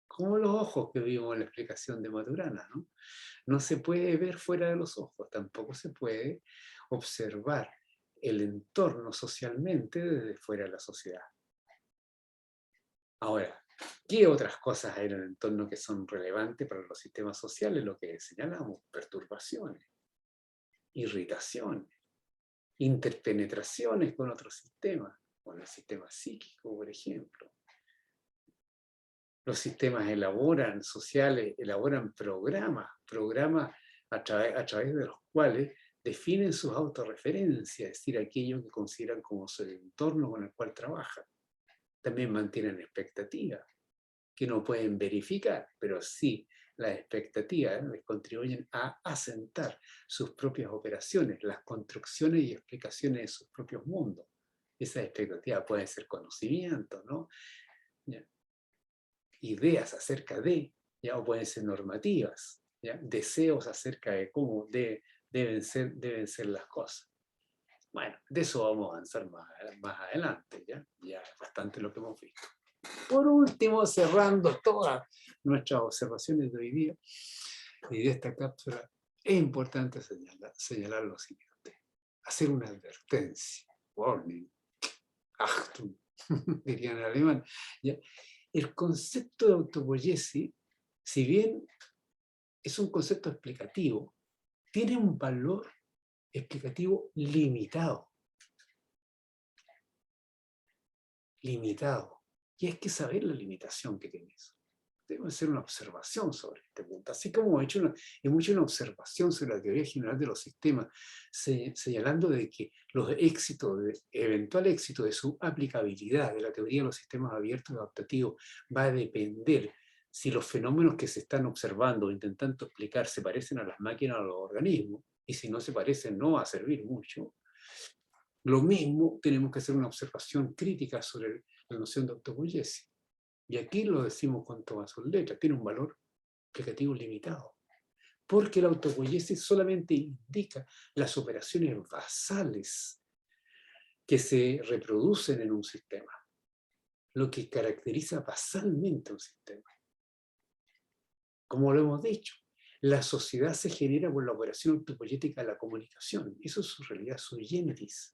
Como los ojos que vimos en la explicación de Maturana, ¿no? No se puede ver fuera de los ojos, tampoco se puede observar el entorno socialmente desde fuera de la sociedad. Ahora, ¿qué otras cosas hay en el entorno que son relevantes para los sistemas sociales? Lo que señalamos, perturbaciones, irritaciones, interpenetraciones con otros sistemas, con el sistema psíquico, por ejemplo. Los sistemas sociales, elaboran programas a través de los cuales definen sus autorreferencias, es decir, aquello que consideran como su entorno con el cual trabajan. También mantienen expectativas que no pueden verificar, pero sí las expectativas les contribuyen a asentar sus propias operaciones, las construcciones y explicaciones de sus propios mundos. Esas expectativas pueden ser conocimientos, ¿no? Ideas acerca de, ¿ya? O pueden ser normativas, ¿ya? Deseos acerca de cómo deben ser las cosas. Bueno, de eso vamos a avanzar más adelante, ¿ya? Ya es bastante lo que hemos visto. Por último, cerrando todas nuestras observaciones de hoy día y de esta cápsula, es importante señalar lo siguiente, hacer una advertencia, warning, Achtung, dirían en alemán. ¿Ya? El concepto de autopoiesis, si bien es un concepto explicativo, tiene un valor explicativo limitado. Limitado. Y hay que saber la limitación que tiene eso. Debe ser una observación sobre este punto. Así como hemos hecho una observación sobre la teoría general de los sistemas, señalando de que los éxitos, eventual éxito de su aplicabilidad de la teoría de los sistemas abiertos y adaptativos va a depender si los fenómenos que se están observando o intentando explicar se parecen a las máquinas o a los organismos, y si no se parecen no va a servir mucho. Lo mismo tenemos que hacer una observación crítica sobre la noción de autopoiesis. Y aquí lo decimos con todas sus letras, tiene un valor explicativo limitado. Porque la autopoiesis solamente indica las operaciones basales que se reproducen en un sistema, lo que caracteriza basalmente a un sistema. Como lo hemos dicho, la sociedad se genera por la operación autopoiética de la comunicación. Eso es su realidad sui generis.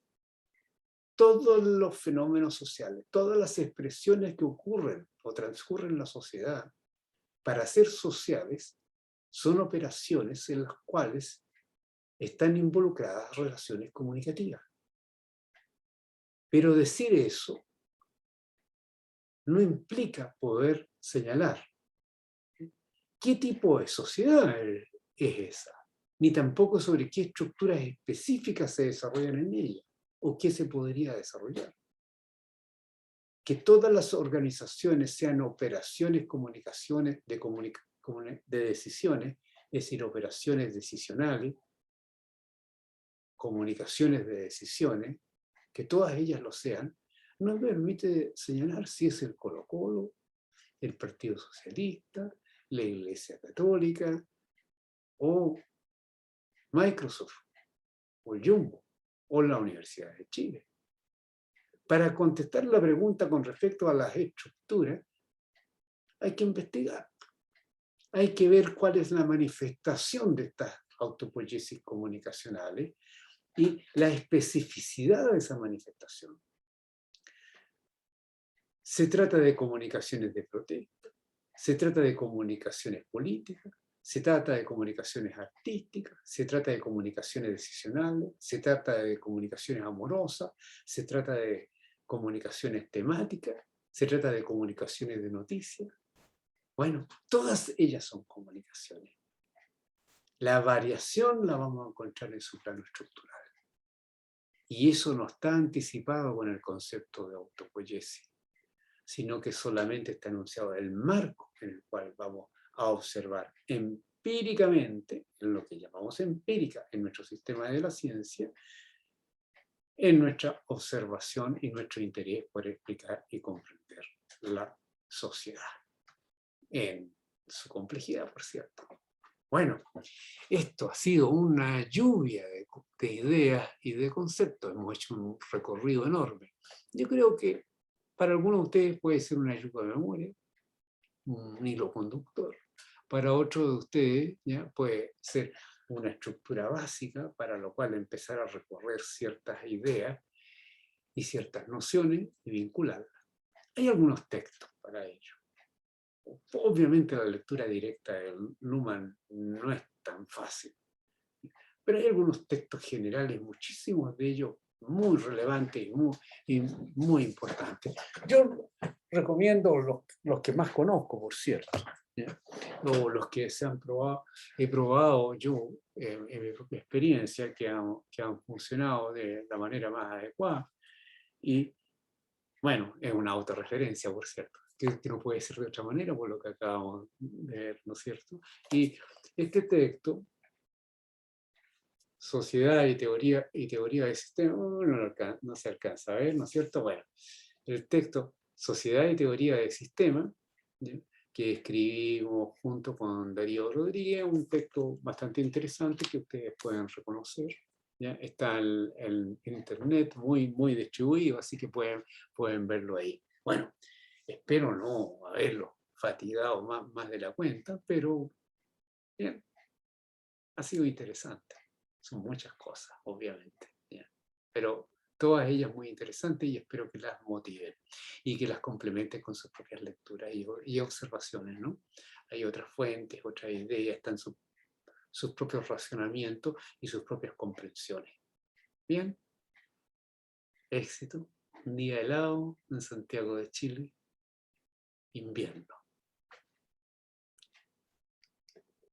Todos los fenómenos sociales, todas las expresiones que ocurren o transcurren en la sociedad, para ser sociales, son operaciones en las cuales están involucradas relaciones comunicativas. Pero decir eso no implica poder señalar qué tipo de sociedad es esa, ni tampoco sobre qué estructuras específicas se desarrollan en ella o qué se podría desarrollar. Que todas las organizaciones sean operaciones, comunicaciones de decisiones, es decir, operaciones decisionales, comunicaciones de decisiones, que todas ellas lo sean, no me permite señalar si es el Colo-Colo, el Partido Socialista, la Iglesia Católica, o Microsoft, o el Jumbo, o la Universidad de Chile. Para contestar la pregunta con respecto a las estructuras, hay que investigar. Hay que ver cuál es la manifestación de estas autopoiesis comunicacionales y la especificidad de esa manifestación. Se trata de comunicaciones de protesta, se trata de comunicaciones políticas, se trata de comunicaciones artísticas, se trata de comunicaciones decisionales, se trata de comunicaciones amorosas, se trata de comunicaciones temáticas, se trata de comunicaciones de noticias. Bueno, todas ellas son comunicaciones. La variación la vamos a encontrar en su plano estructural. Y eso no está anticipado con el concepto de autopoiesis, sino que solamente está anunciado el marco en el cual vamos a observar empíricamente, en lo que llamamos empírica en nuestro sistema de la ciencia, en nuestra observación y nuestro interés por explicar y comprender la sociedad, en su complejidad, por cierto. Bueno, esto ha sido una lluvia de ideas y de conceptos. Hemos hecho un recorrido enorme. Yo creo que para algunos de ustedes puede ser una ayuda de memoria, un hilo conductor. Para otros de ustedes ya puede ser una estructura básica para lo cual empezar a recorrer ciertas ideas y ciertas nociones y vincularlas. Hay algunos textos para ello. Obviamente la lectura directa de Luhmann no es tan fácil, pero hay algunos textos generales, muchísimos de ellos muy relevantes y muy importantes. Yo recomiendo los que más conozco, por cierto, ¿ya? O los que se han probado, he probado yo en mi propia experiencia, que han funcionado de la manera más adecuada. Y bueno, es una autorreferencia, por cierto, que no puede ser de otra manera por lo que acabamos de ver, ¿no es cierto? Y este texto, Sociedad y teoría del sistema, no se alcanza a ver, ¿no es cierto? Bueno, el texto Sociedad y teoría del sistema, ¿ya?, que escribimos junto con Darío Rodríguez, un texto bastante interesante que ustedes pueden reconocer. ¿Ya? Está en internet muy distribuido, así que pueden verlo ahí. Bueno, espero no haberlo fatigado más de la cuenta, pero bien, ha sido interesante. Son muchas cosas, obviamente, ¿ya? Pero todas ellas muy interesantes y espero que las motiven y que las complementen con sus propias lecturas y observaciones, ¿no? Hay otras fuentes, otras ideas, están sus propios racionamientos y sus propias comprensiones. Bien, éxito. Un día helado en Santiago de Chile, invierno.